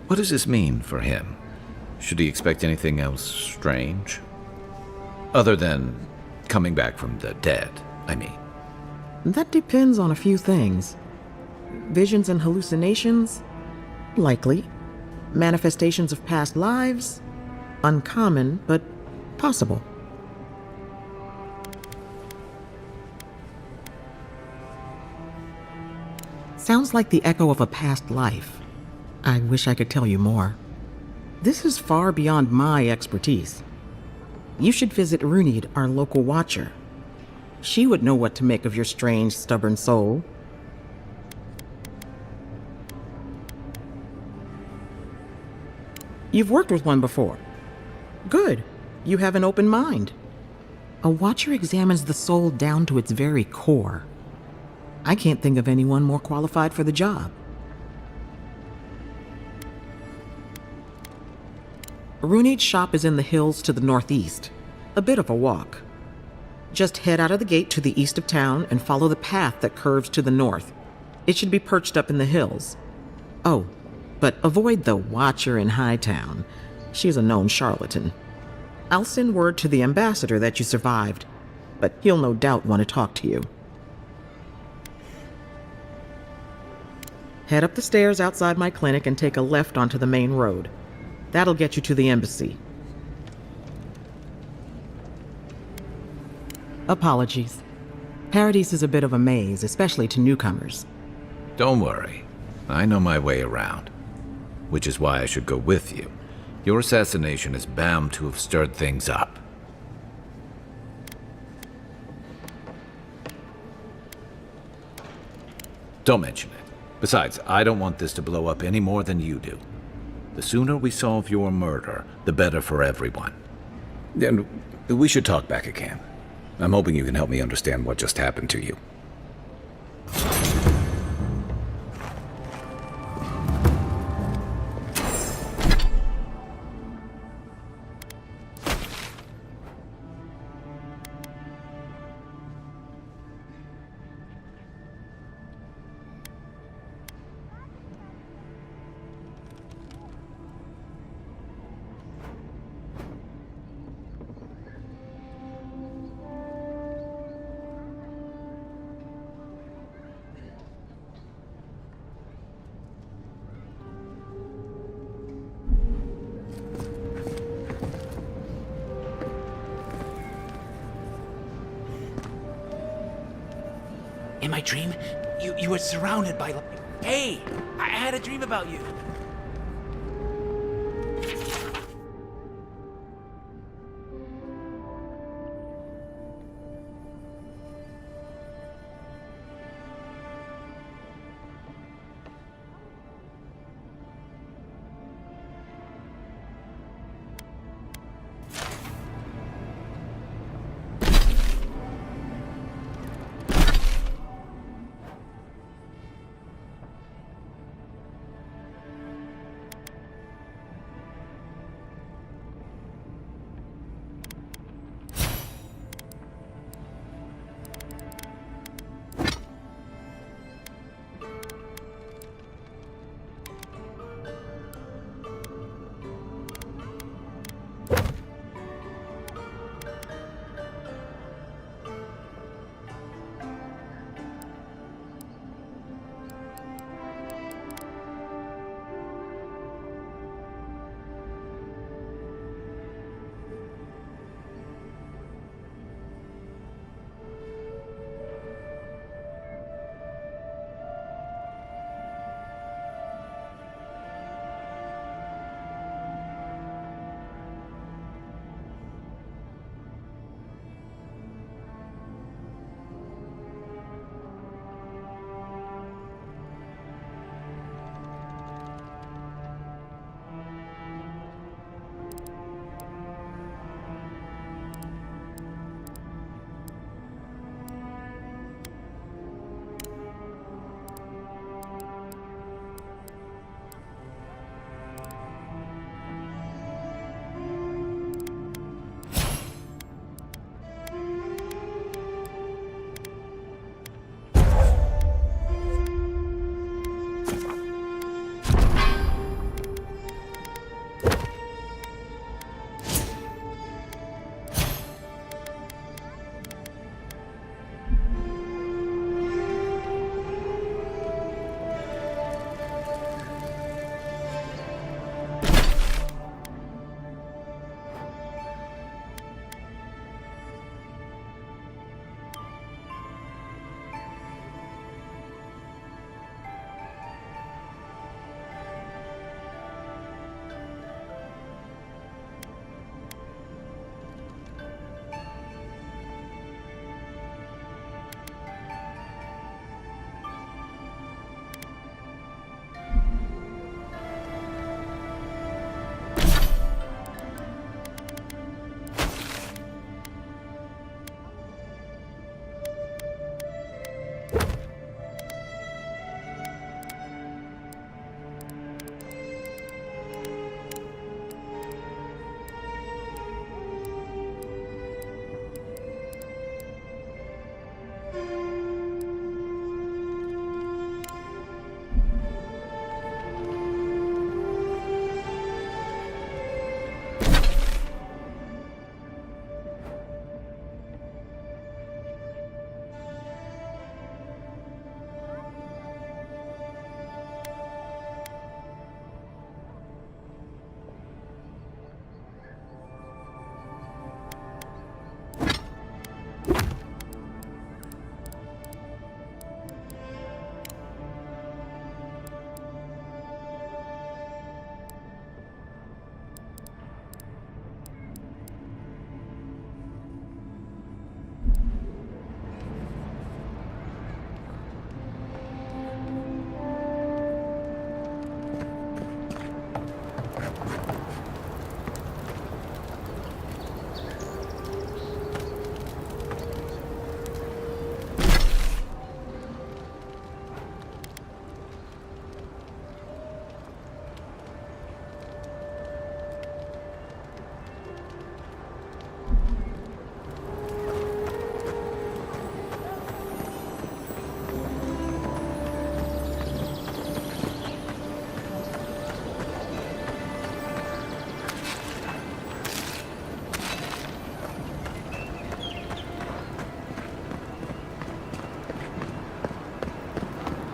What does this mean for him? Should he expect anything else strange? Other than coming back from the dead, I mean. That depends on a few things. Visions and hallucinations? Likely. Manifestations of past lives? Uncommon, but possible. Sounds like the echo of a past life. I wish I could tell you more. This is far beyond my expertise. You should visit Runid, our local watcher. She would know what to make of your strange, stubborn soul. You've worked with one before. Good. You have an open mind. A watcher examines the soul down to its very core. I can't think of anyone more qualified for the job. Runid's shop is in the hills to the northeast. A bit of a walk. Just head out of the gate to the east of town and follow the path that curves to the north. It should be perched up in the hills. Oh, but avoid the watcher in Hightown. She's a known charlatan. I'll send word to the ambassador that you survived, but he'll no doubt want to talk to you. Head up the stairs outside my clinic and take a left onto the main road. That'll get you to the embassy. Apologies. Paradise is a bit of a maze, especially to newcomers. Don't worry. I know my way around. Which is why I should go with you. Your assassination is bound to have stirred things up. Don't mention it. Besides, I don't want this to blow up any more than you do. The sooner we solve your murder, the better for everyone. And we should talk back again. I'm hoping you can help me understand what just happened to you. In my dream, you were surrounded by... Hey! I had a dream about you!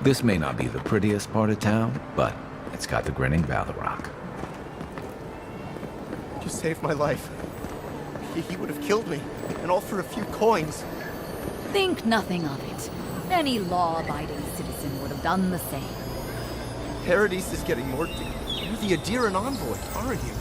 This may not be the prettiest part of town, but it's got the grinning Valley Rock. You saved my life. He would have killed me, and all for a few coins. Think nothing of it. Any law-abiding citizen would have done the same. Paradise is getting more deep. You're the Adiran envoy, aren't you?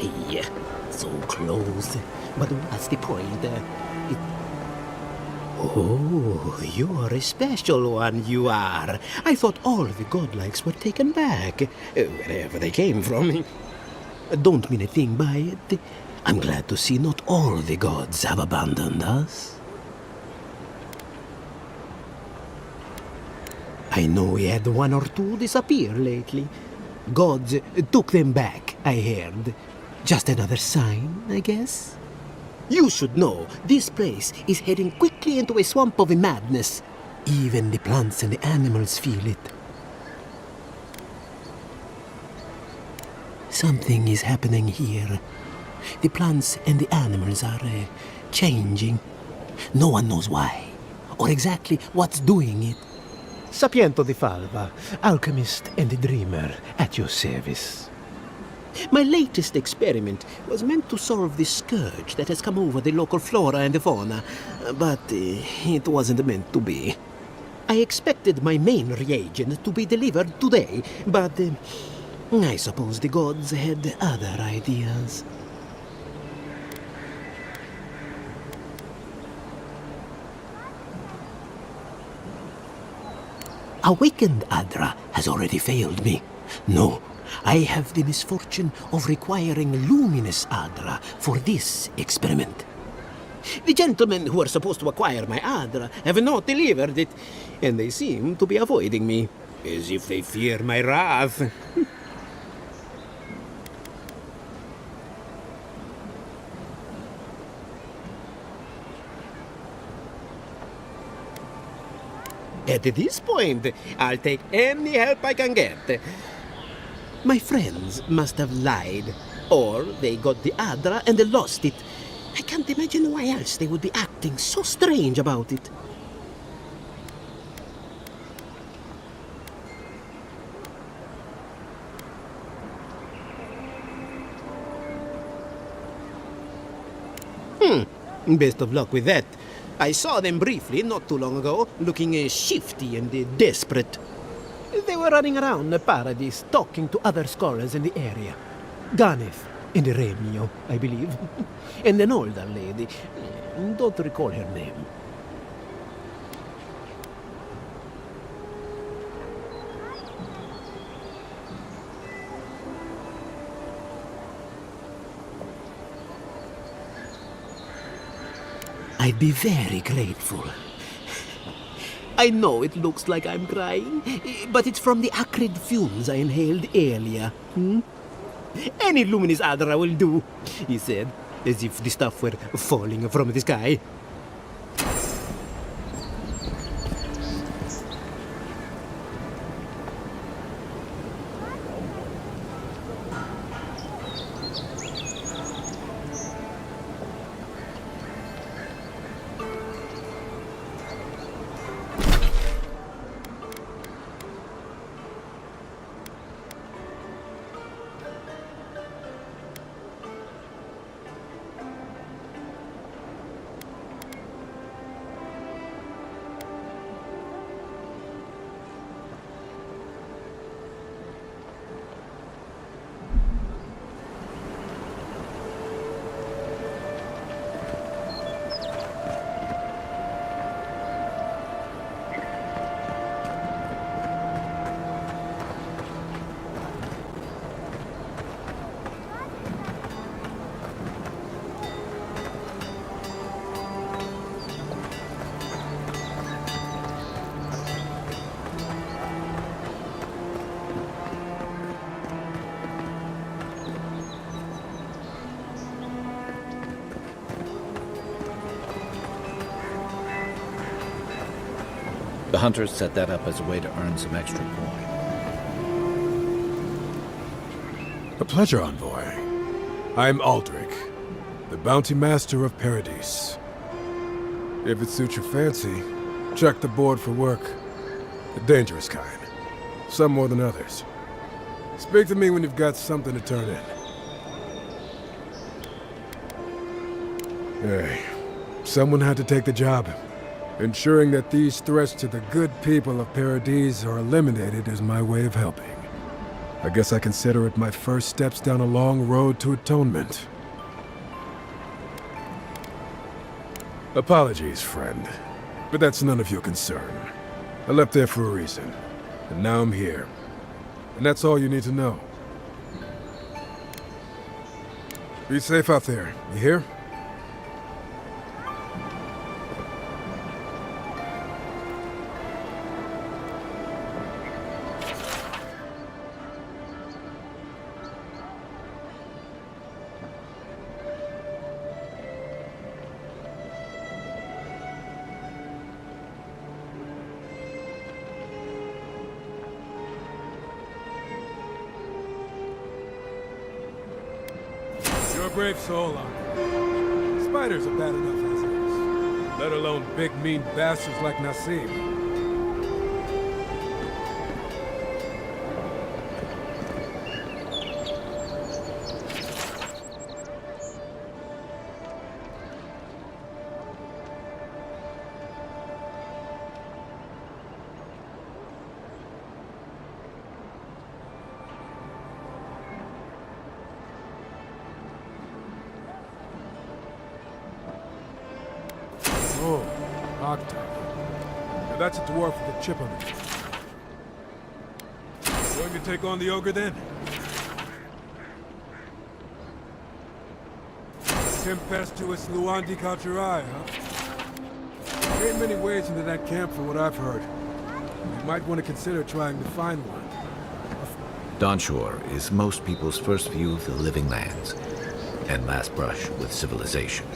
Hey, so close. But what's the point? Oh, you're a special one, you are. I thought all the godlikes were taken back, wherever they came from. Don't mean a thing by it. I'm glad to see not all the gods have abandoned us. I know we had one or two disappear lately. Gods took them back, I heard. Just another sign, I guess. You should know, this place is heading quickly into a swamp of madness. Even the plants and the animals feel it. Something is happening here. The plants and the animals are changing. No one knows why, or exactly what's doing it. Sapiento di Falva, alchemist and dreamer, at your service. My latest experiment was meant to solve the scourge that has come over the local flora and fauna, but it wasn't meant to be. I expected my main reagent to be delivered today, but I suppose the gods had other ideas. Awakened Adra has already failed me. No, I have the misfortune of requiring luminous Adra for this experiment. The gentlemen who are supposed to acquire my Adra have not delivered it, and they seem to be avoiding me, as if they fear my wrath. At this point, I'll take any help I can get. My friends must have lied, or they got the Adra and they lost it. I can't imagine why else they would be acting so strange about it. Best of luck with that. I saw them briefly not too long ago, looking shifty and desperate. They were running around the paradise, talking to other scholars in the area. Ganef and Remio, I believe. And an older lady. Don't recall her name. I'd be very grateful. I know it looks like I'm crying, but it's from the acrid fumes I inhaled earlier. Any luminous Adra will do, he said, as if the stuff were falling from the sky. hunters set that up as a way to earn some extra coin. A pleasure, envoy. I'm Aldrich, the bounty master of Paradise. If it suits your fancy, check the board for work. The dangerous kind. Some more than others. Speak to me when you've got something to turn in. Hey, someone had to take the job. Ensuring that these threats to the good people of Paradise are eliminated is my way of helping. I guess I consider it my first steps down a long road to atonement. Apologies, friend, but that's none of your concern. I left there for a reason, and now I'm here. And that's all you need to know. Be safe out there, you hear? You're a brave soul, Uncle. Spiders are bad enough as is, let alone big, mean bastards like Nassim. Oh, Octa. Now that's a dwarf with a chip on it. Going to take on the ogre then? Tempestuous Luandi Kachirai, huh? There ain't many ways into that camp from what I've heard. You might want to consider trying to find one. Donshore is most people's first view of the living lands, and last brush with civilization.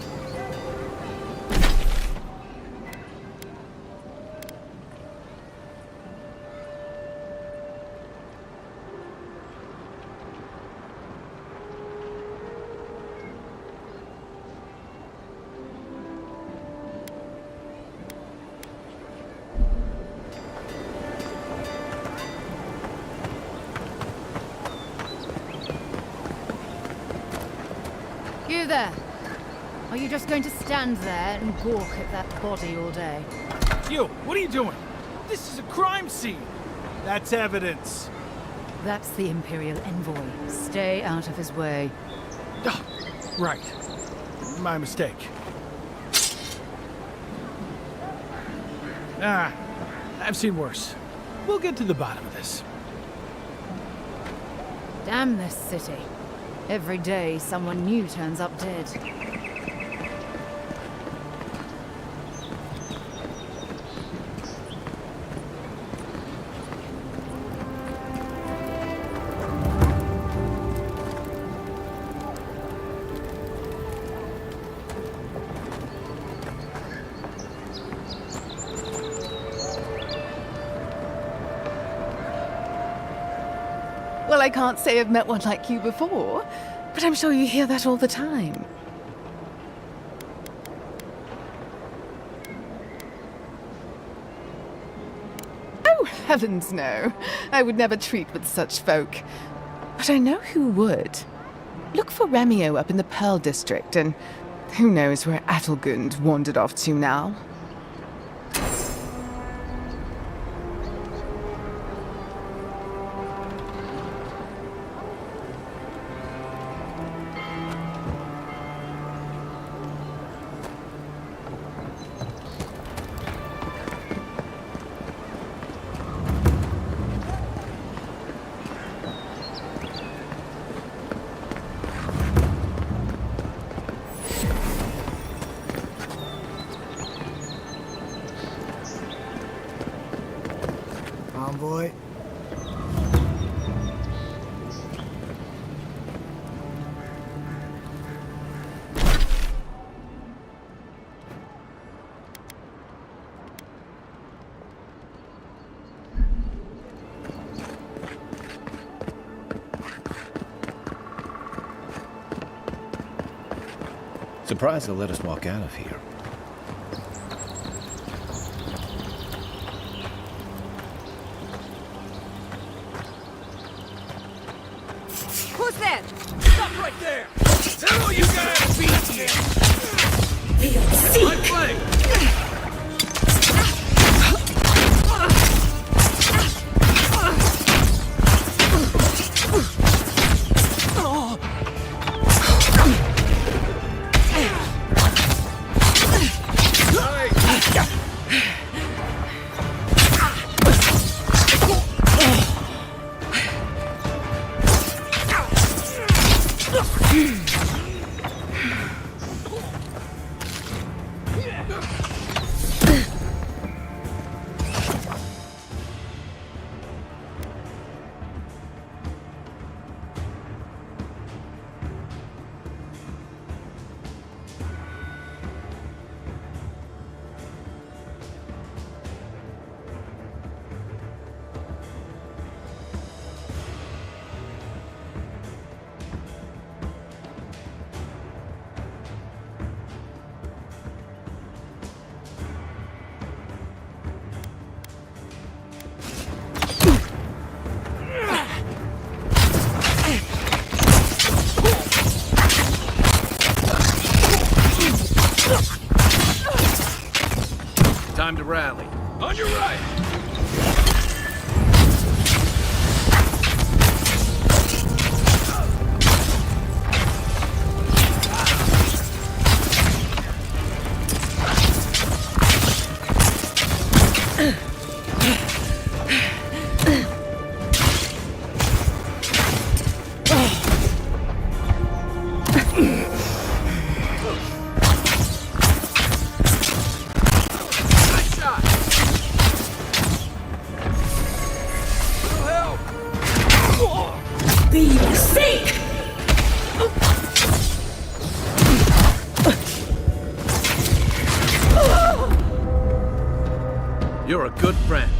You there! Are you just going to stand there and gawk at that body all day? You, what are you doing? This is a crime scene. That's evidence. That's the Imperial envoy. Stay out of his way. Ah, right. My mistake. I've seen worse. We'll get to the bottom of this. Damn this city. Every day, someone new turns up dead. Well, I can't say I've met one like you before, but I'm sure you hear that all the time. Oh, heavens no. I would never treat with such folk. But I know who would. Look for Remio up in the Pearl District, and who knows where Adelgund wandered off to now. Surprised they'll let us walk out of here. Who's there? Stop right there! Tell all you guys beat here! Right flank! Time to rally. On your right! You're a good friend.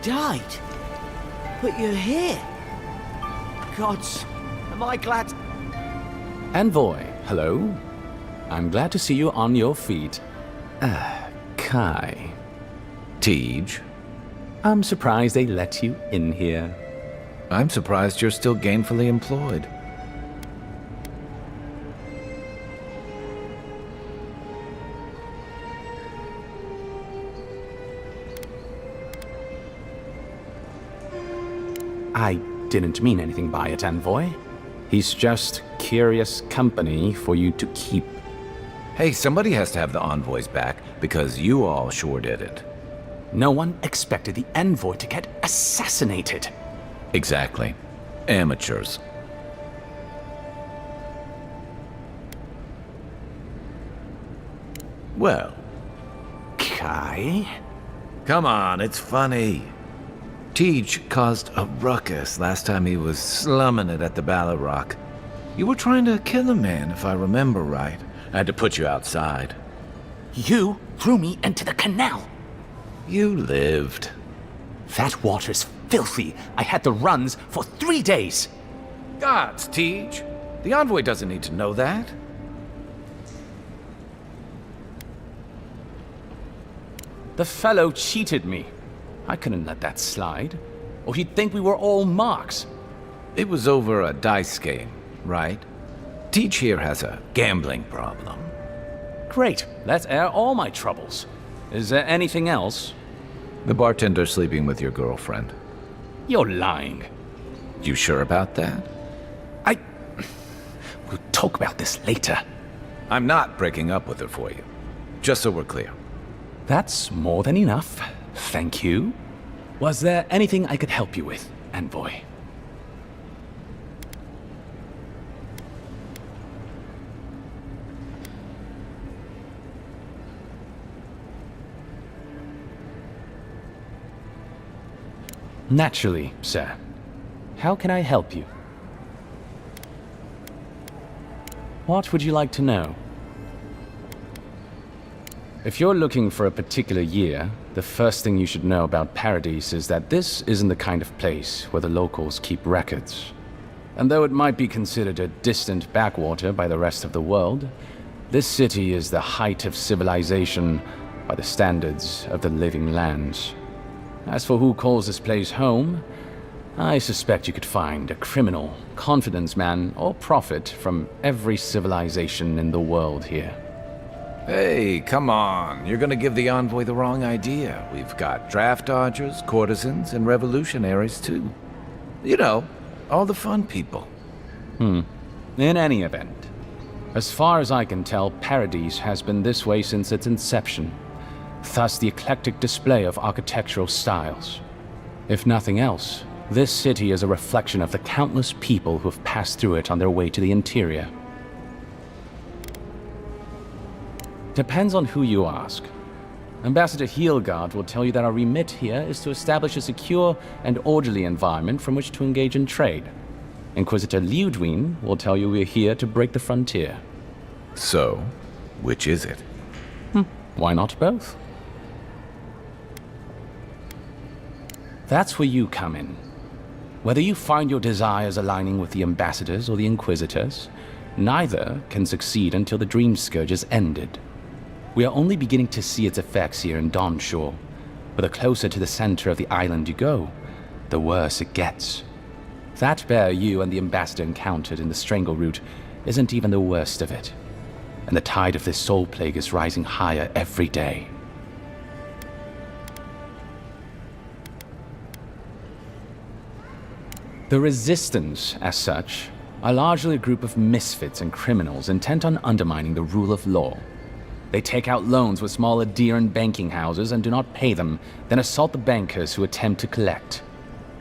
died. But you're here. Gods, am I glad... Envoy, hello. I'm glad to see you on your feet. Kai. Tej. I'm surprised they let you in here. I'm surprised you're still gainfully employed. I didn't mean anything by it, Envoy. He's just curious company for you to keep. Hey, somebody has to have the envoys back, because you all sure did it. No one expected the Envoy to get assassinated. Exactly. Amateurs. Well. Kai? Come on, it's funny. Tej caused a ruckus last time he was slumming it at the Bala Rock. You were trying to kill a man, if I remember right. I had to put you outside. You threw me into the canal. You lived. That water's filthy. I had the runs for 3 days. Gods, Tej. The envoy doesn't need to know that. The fellow cheated me. I couldn't let that slide. Or he'd think we were all marks. It was over a dice game, right? Tej here has a gambling problem. Great. Let's air all my troubles. Is there anything else? The bartender sleeping with your girlfriend. You're lying. You sure about that? We'll talk about this later. I'm not breaking up with her for you. Just so we're clear. That's more than enough. Thank you. Was there anything I could help you with, Envoy? Naturally, sir. How can I help you? What would you like to know? If you're looking for a particular year, the first thing you should know about Paradise is that this isn't the kind of place where the locals keep records. And though it might be considered a distant backwater by the rest of the world, this city is the height of civilization by the standards of the living lands. As for who calls this place home, I suspect you could find a criminal, confidence man, or prophet from every civilization in the world here. Hey, come on. You're gonna give the envoy the wrong idea. We've got draft dodgers, courtesans, and revolutionaries, too. You know, all the fun people. In any event, as far as I can tell, Paradise has been this way since its inception. Thus the eclectic display of architectural styles. If nothing else, this city is a reflection of the countless people who have passed through it on their way to the interior. Depends on who you ask. Ambassador Heelgard will tell you that our remit here is to establish a secure and orderly environment from which to engage in trade. Inquisitor Liudwin will tell you we're here to break the frontier. So, which is it? Why not both? That's where you come in. Whether you find your desires aligning with the ambassadors or the inquisitors, neither can succeed until the dream scourge is ended. We are only beginning to see its effects here in Dawnshore, but the closer to the center of the island you go, the worse it gets. That bear you and the ambassador encountered in the Strangle Route isn't even the worst of it, and the tide of this soul plague is rising higher every day. The Resistance, as such, are largely a group of misfits and criminals intent on undermining the rule of law. They take out loans with small Aderan banking houses and do not pay them, then assault the bankers who attempt to collect.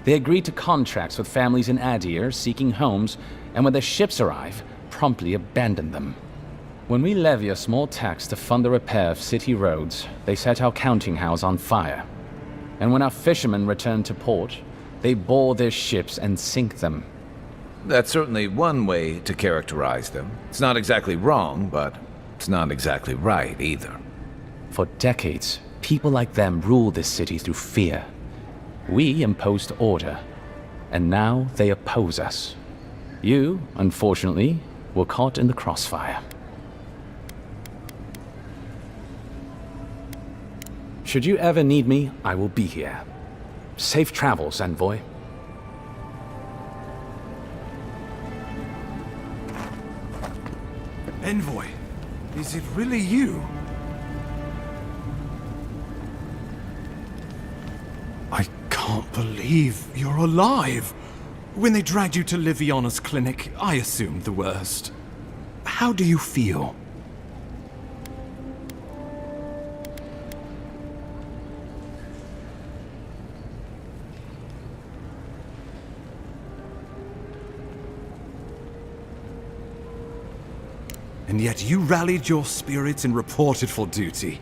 They agree to contracts with families in Adir seeking homes, and when their ships arrive, promptly abandon them. When we levy a small tax to fund the repair of city roads, they set our counting house on fire. And when our fishermen return to port, they board their ships and sink them. That's certainly one way to characterize them. It's not exactly wrong, but it's not exactly right either. For decades, people like them rule this city through fear. We imposed order, and now they oppose us. You, unfortunately, were caught in the crossfire. Should you ever need me, I will be here. Safe travels, envoy. Envoy, is it really you? I can't believe you're alive. When they dragged you to Liviana's clinic, I assumed the worst. How do you feel? And yet you rallied your spirits and reported for duty.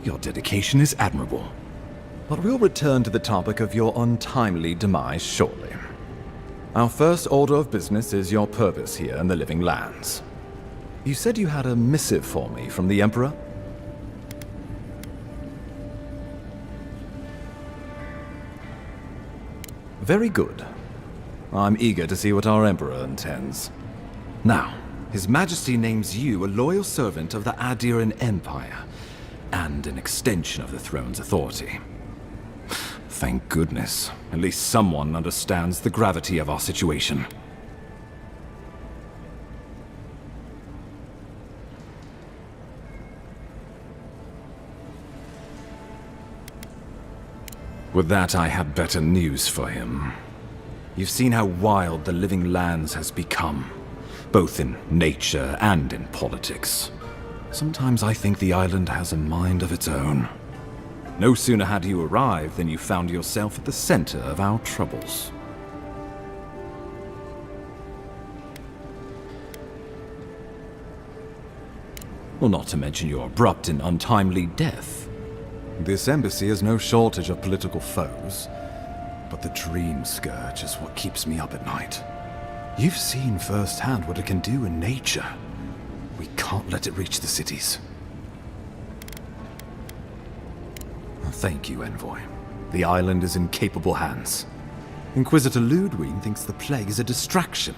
Your dedication is admirable. But we'll return to the topic of your untimely demise shortly. Our first order of business is your purpose here in the Living Lands. You said you had a missive for me from the Emperor? Very good. I'm eager to see what our Emperor intends. Now, His Majesty names you a loyal servant of the Adiran Empire, and an extension of the throne's authority. Thank goodness. At least someone understands the gravity of our situation. With that, I have better news for him. You've seen how wild the Living Lands has become, both in nature and in politics. Sometimes I think the island has a mind of its own. No sooner had you arrived than you found yourself at the center of our troubles. Well, not to mention your abrupt and untimely death. This embassy has no shortage of political foes, but the Dream Scourge is what keeps me up at night. You've seen firsthand what it can do in nature. We can't let it reach the cities. Thank you, Envoy. The island is in capable hands. Inquisitor Ludwig thinks the plague is a distraction.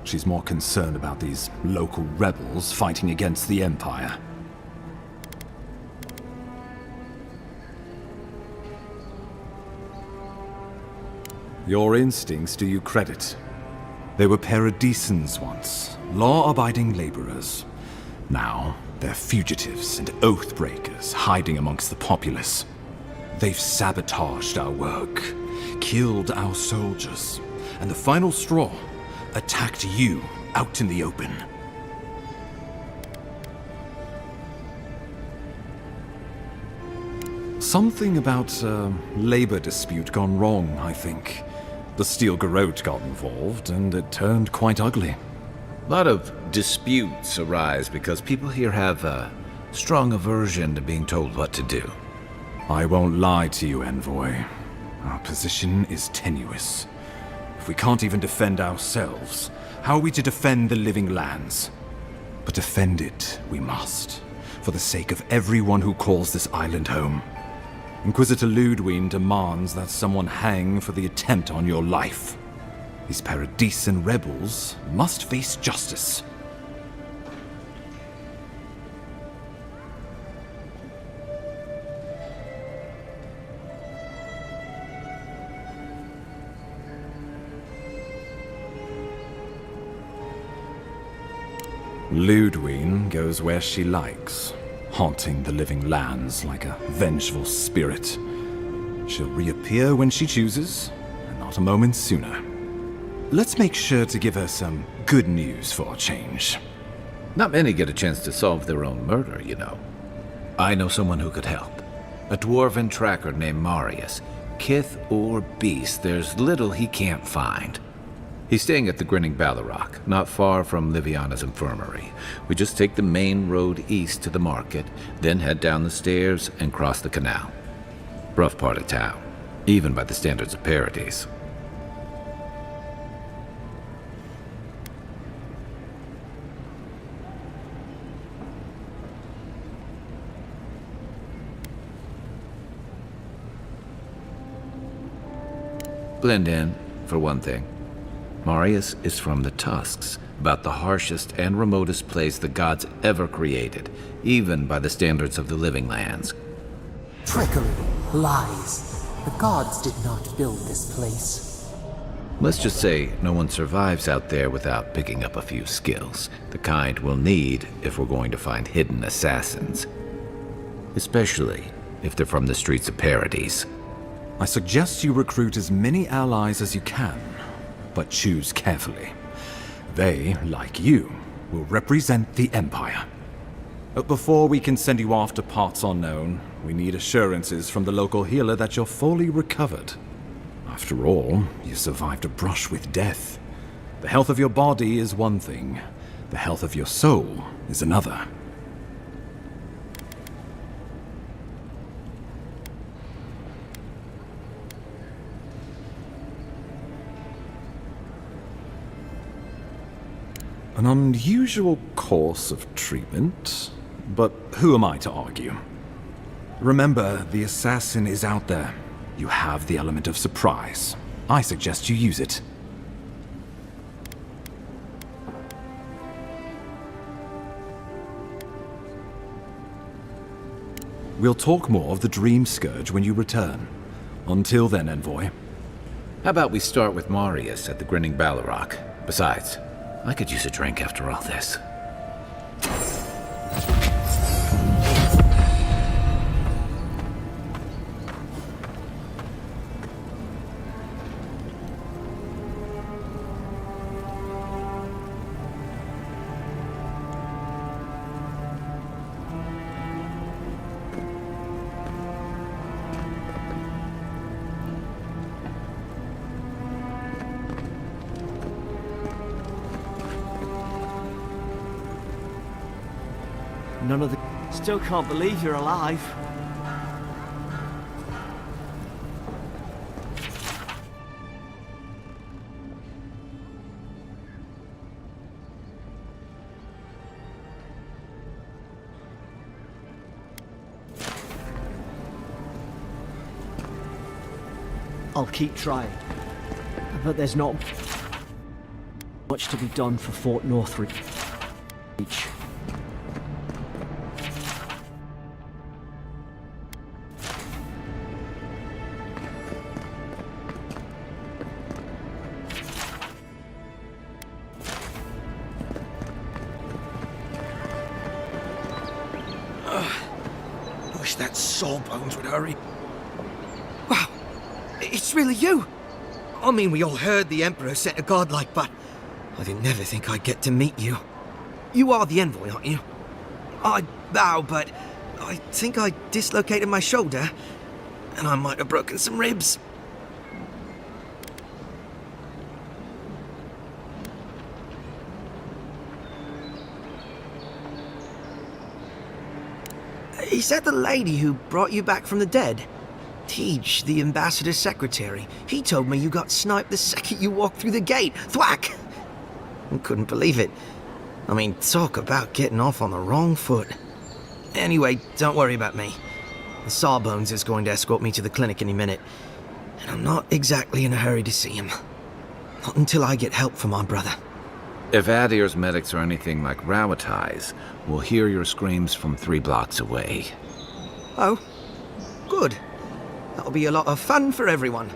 She's more concerned about these local rebels fighting against the Empire. Your instincts do you credit. They were paradisans once, law-abiding laborers. Now, they're fugitives and oath-breakers hiding amongst the populace. They've sabotaged our work, killed our soldiers, and the final straw, attacked you out in the open. Something about a labor dispute gone wrong, I think. The Steel Garrote got involved, and it turned quite ugly. A lot of disputes arise because people here have a strong aversion to being told what to do. I won't lie to you, Envoy. Our position is tenuous. If we can't even defend ourselves, how are we to defend the Living Lands? But defend it we must, for the sake of everyone who calls this island home. Inquisitor Ludwig demands that someone hang for the attempt on your life. These Paradisan rebels must face justice. Ludwig goes where she likes, haunting the Living Lands like a vengeful spirit. She'll reappear when she chooses, and not a moment sooner. Let's make sure to give her some good news for a change. Not many get a chance to solve their own murder, you know. I know someone who could help. A dwarven tracker named Marius. Kith or beast, there's little he can't find. He's staying at the Grinning Ballarrock, not far from Liviana's infirmary. We just take the main road east to the market, then head down the stairs and cross the canal. Rough part of town, even by the standards of Paradise. Blend in, for one thing. Marius is from the Tusks, about the harshest and remotest place the gods ever created, even by the standards of the living lands. Trickery, lies. The gods did not build this place. Let's just say no one survives out there without picking up a few skills, the kind we'll need if we're going to find hidden assassins. Especially if they're from the streets of Paradise. I suggest you recruit as many allies as you can, but choose carefully. They, like you, will represent the Empire. But before we can send you off to parts unknown, we need assurances from the local healer that you're fully recovered. After all, you survived a brush with death. The health of your body is one thing. The health of your soul is another. An unusual course of treatment, but who am I to argue? Remember, the assassin is out there. You have the element of surprise. I suggest you use it. We'll talk more of the Dream Scourge when you return. Until then, Envoy. How about we start with Marius at the Grinning Balrog? Besides, I could use a drink after all this. None of the... Still can't believe you're alive. I'll keep trying. But there's not much to be done for Fort Northreach. Wish that Sawbones would hurry. Wow, it's really you! I mean, we all heard the Emperor sent a godlike, but I didn't never think I'd get to meet you. You are the envoy, aren't you? I bow, but I think I dislocated my shoulder, and I might have broken some ribs. Is that the lady who brought you back from the dead? Tej, the ambassador's secretary. He told me you got sniped the second you walked through the gate. Thwack! I couldn't believe it. I mean, talk about getting off on the wrong foot. Anyway, don't worry about me. The Sawbones is going to escort me to the clinic any minute. And I'm not exactly in a hurry to see him. Not until I get help from my brother. If Adir's medics are anything like Rowatai's, we'll hear your screams from 3 blocks away. Oh, good. That'll be a lot of fun for everyone.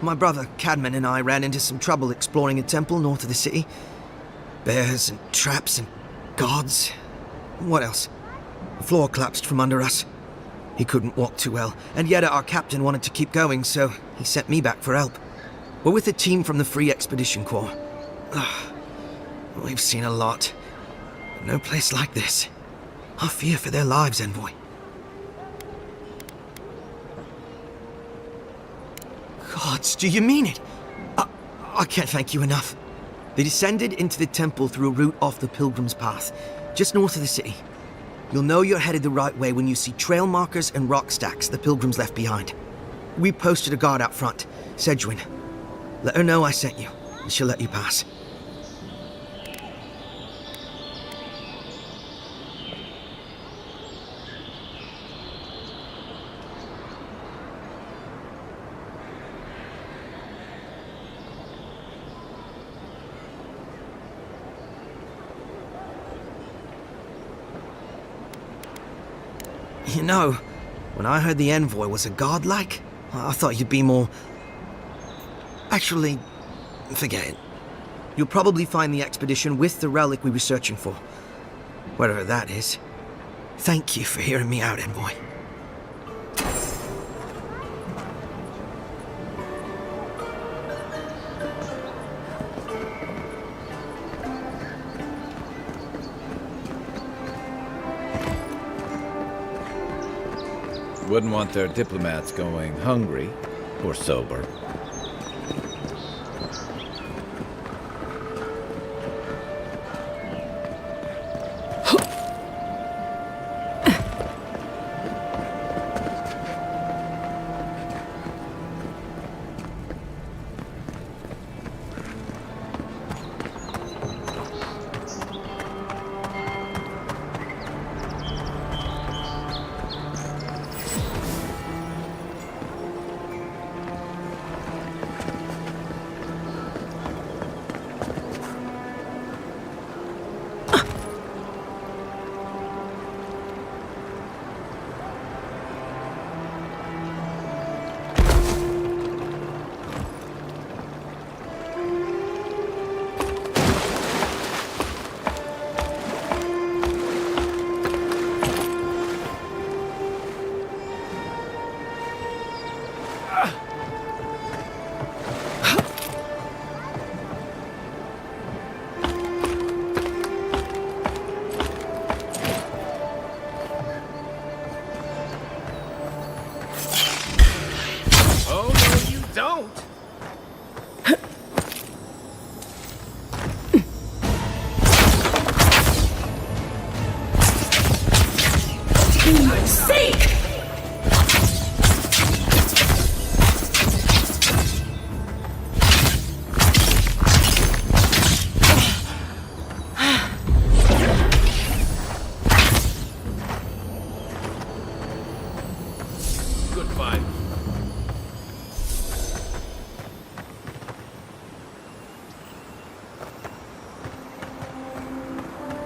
My brother, Cadman, and I ran into some trouble exploring a temple north of the city. Bears and traps and gods. What else? The floor collapsed from under us. He couldn't walk too well, and yet our captain wanted to keep going, so he sent me back for help. We're with a team from the Free Expedition Corps. We've seen a lot. But no place like this. I fear for their lives, Envoy. Gods, do you mean it? I can't thank you enough. They descended into the temple through a route off the Pilgrim's Path, just north of the city. You'll know you're headed the right way when you see trail markers and rock stacks the Pilgrims left behind. We posted a guard out front, Sedgwin. Let her know I sent you, and she'll let you pass. You know, when I heard the envoy was a godlike, I thought you'd be more... Actually, forget it. You'll probably find the expedition with the relic we were searching for. Whatever that is. Thank you for hearing me out, envoy. Wouldn't want their diplomats going hungry or sober.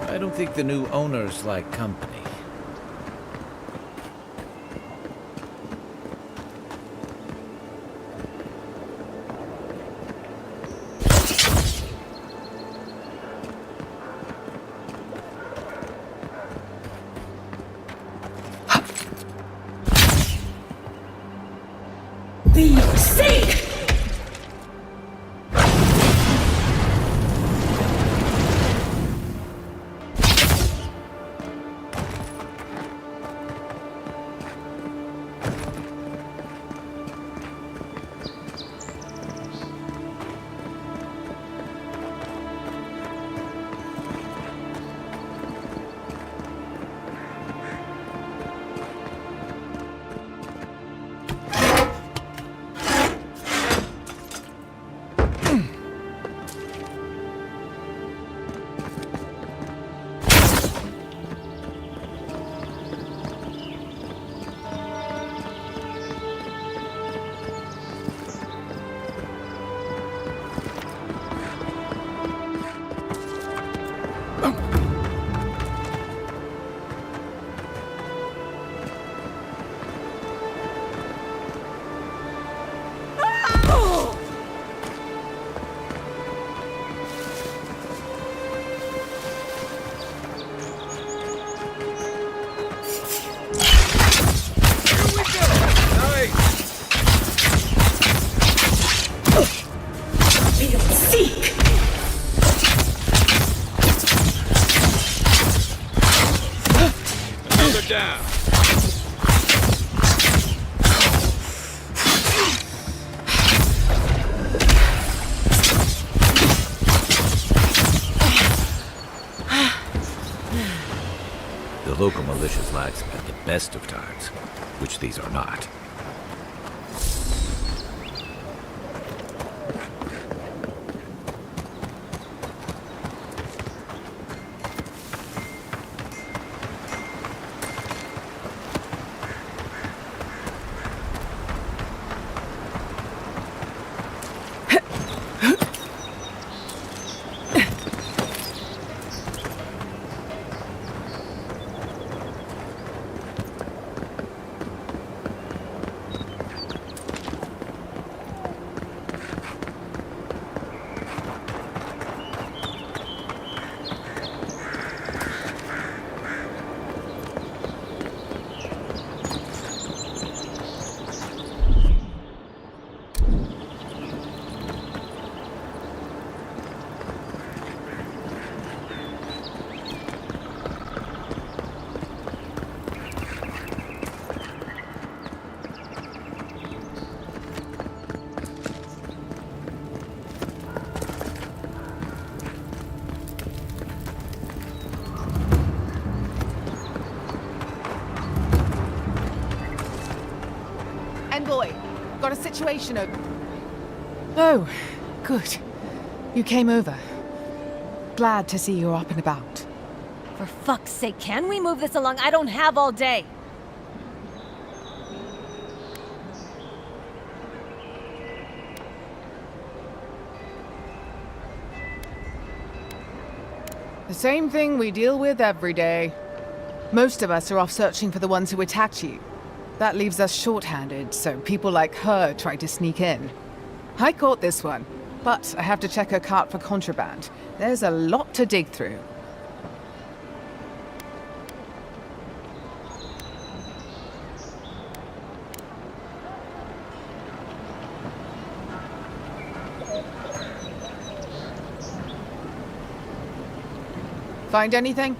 I don't think the new owners like company. The local militias lags at the best of times, which these are not. got a situation open. Oh, good. You came over. Glad to see you're up and about. For fuck's sake, can we move this along? I don't have all day. The same thing we deal with every day. Most of us are off searching for the ones who attacked you. That leaves us short-handed, so people like her try to sneak in. I caught this one, but I have to check her cart for contraband. There's a lot to dig through. Find anything?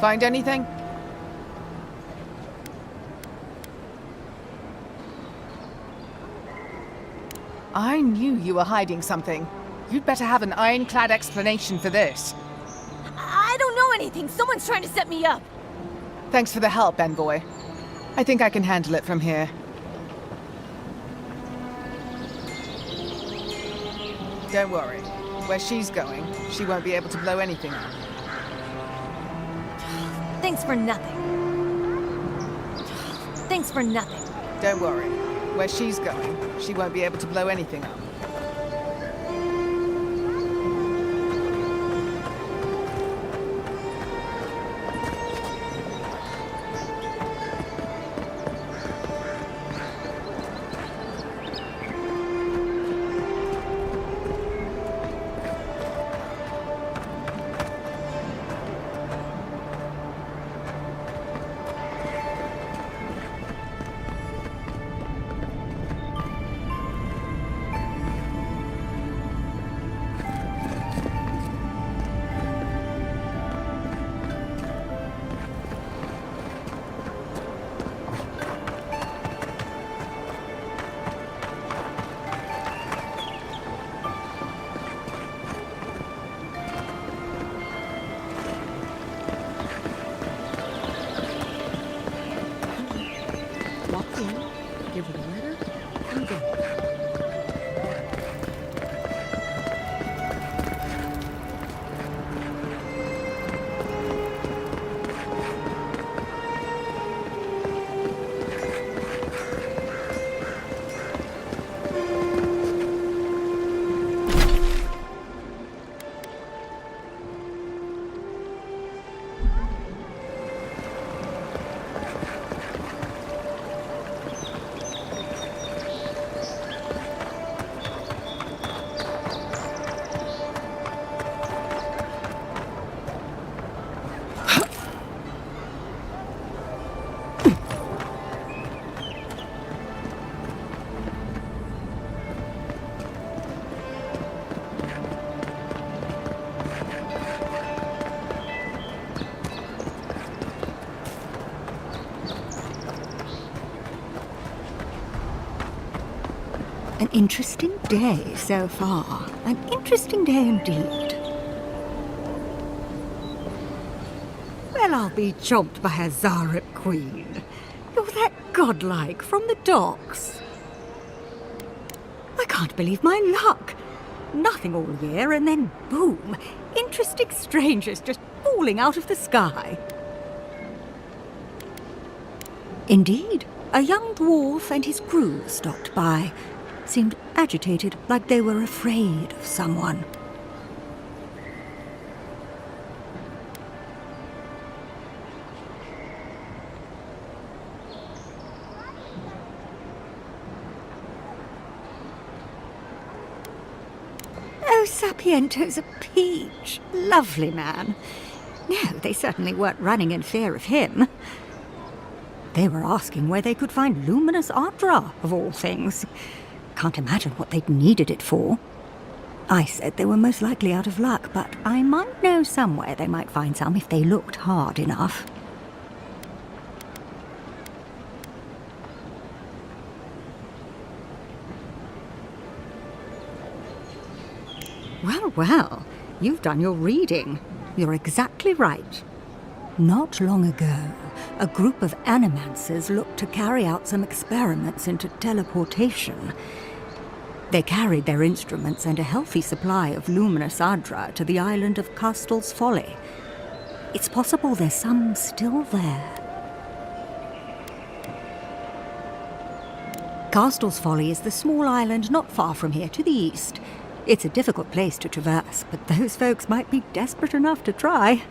Find anything? I knew you were hiding something. You'd better have an ironclad explanation for this. I don't know anything. Someone's trying to set me up. Thanks for the help, Envoy. I think I can handle it from here. Don't worry. Where she's going, she won't be able to blow anything up. Thanks for nothing. Thanks for nothing. Don't worry. Where she's going, she won't be able to blow anything up. An interesting day so far. An interesting day indeed. Well, I'll be chomped by a Zarep queen. You're that godlike from the docks. I can't believe my luck. Nothing all year, and then boom, interesting strangers just falling out of the sky. Indeed, a young dwarf and his crew stopped by. Seemed agitated, like they were afraid of someone. Sapiento's a peach. Lovely man. No, they certainly weren't running in fear of him. They were asking where they could find luminous Adra, of all things. Can't imagine what they'd needed it for. I said they were most likely out of luck, but I might know somewhere they might find some if they looked hard enough. Well, well, you've done your reading. You're exactly right. Not long ago, a group of animancers looked to carry out some experiments into teleportation. They carried their instruments and a healthy supply of luminous Adra to the island of Castel's Folly. It's possible there's some still there. Castel's Folly is the small island not far from here to the east. It's a difficult place to traverse, but those folks might be desperate enough to try.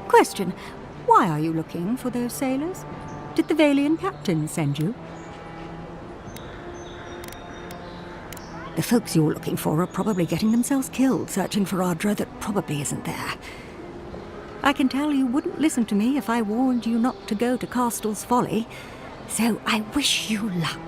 Question, why are you looking for those sailors? Did the Valian captain send you? The folks you're looking for are probably getting themselves killed searching for Adra that probably isn't there. I can tell you wouldn't listen to me if I warned you not to go to Castel's Folly, so I wish you luck.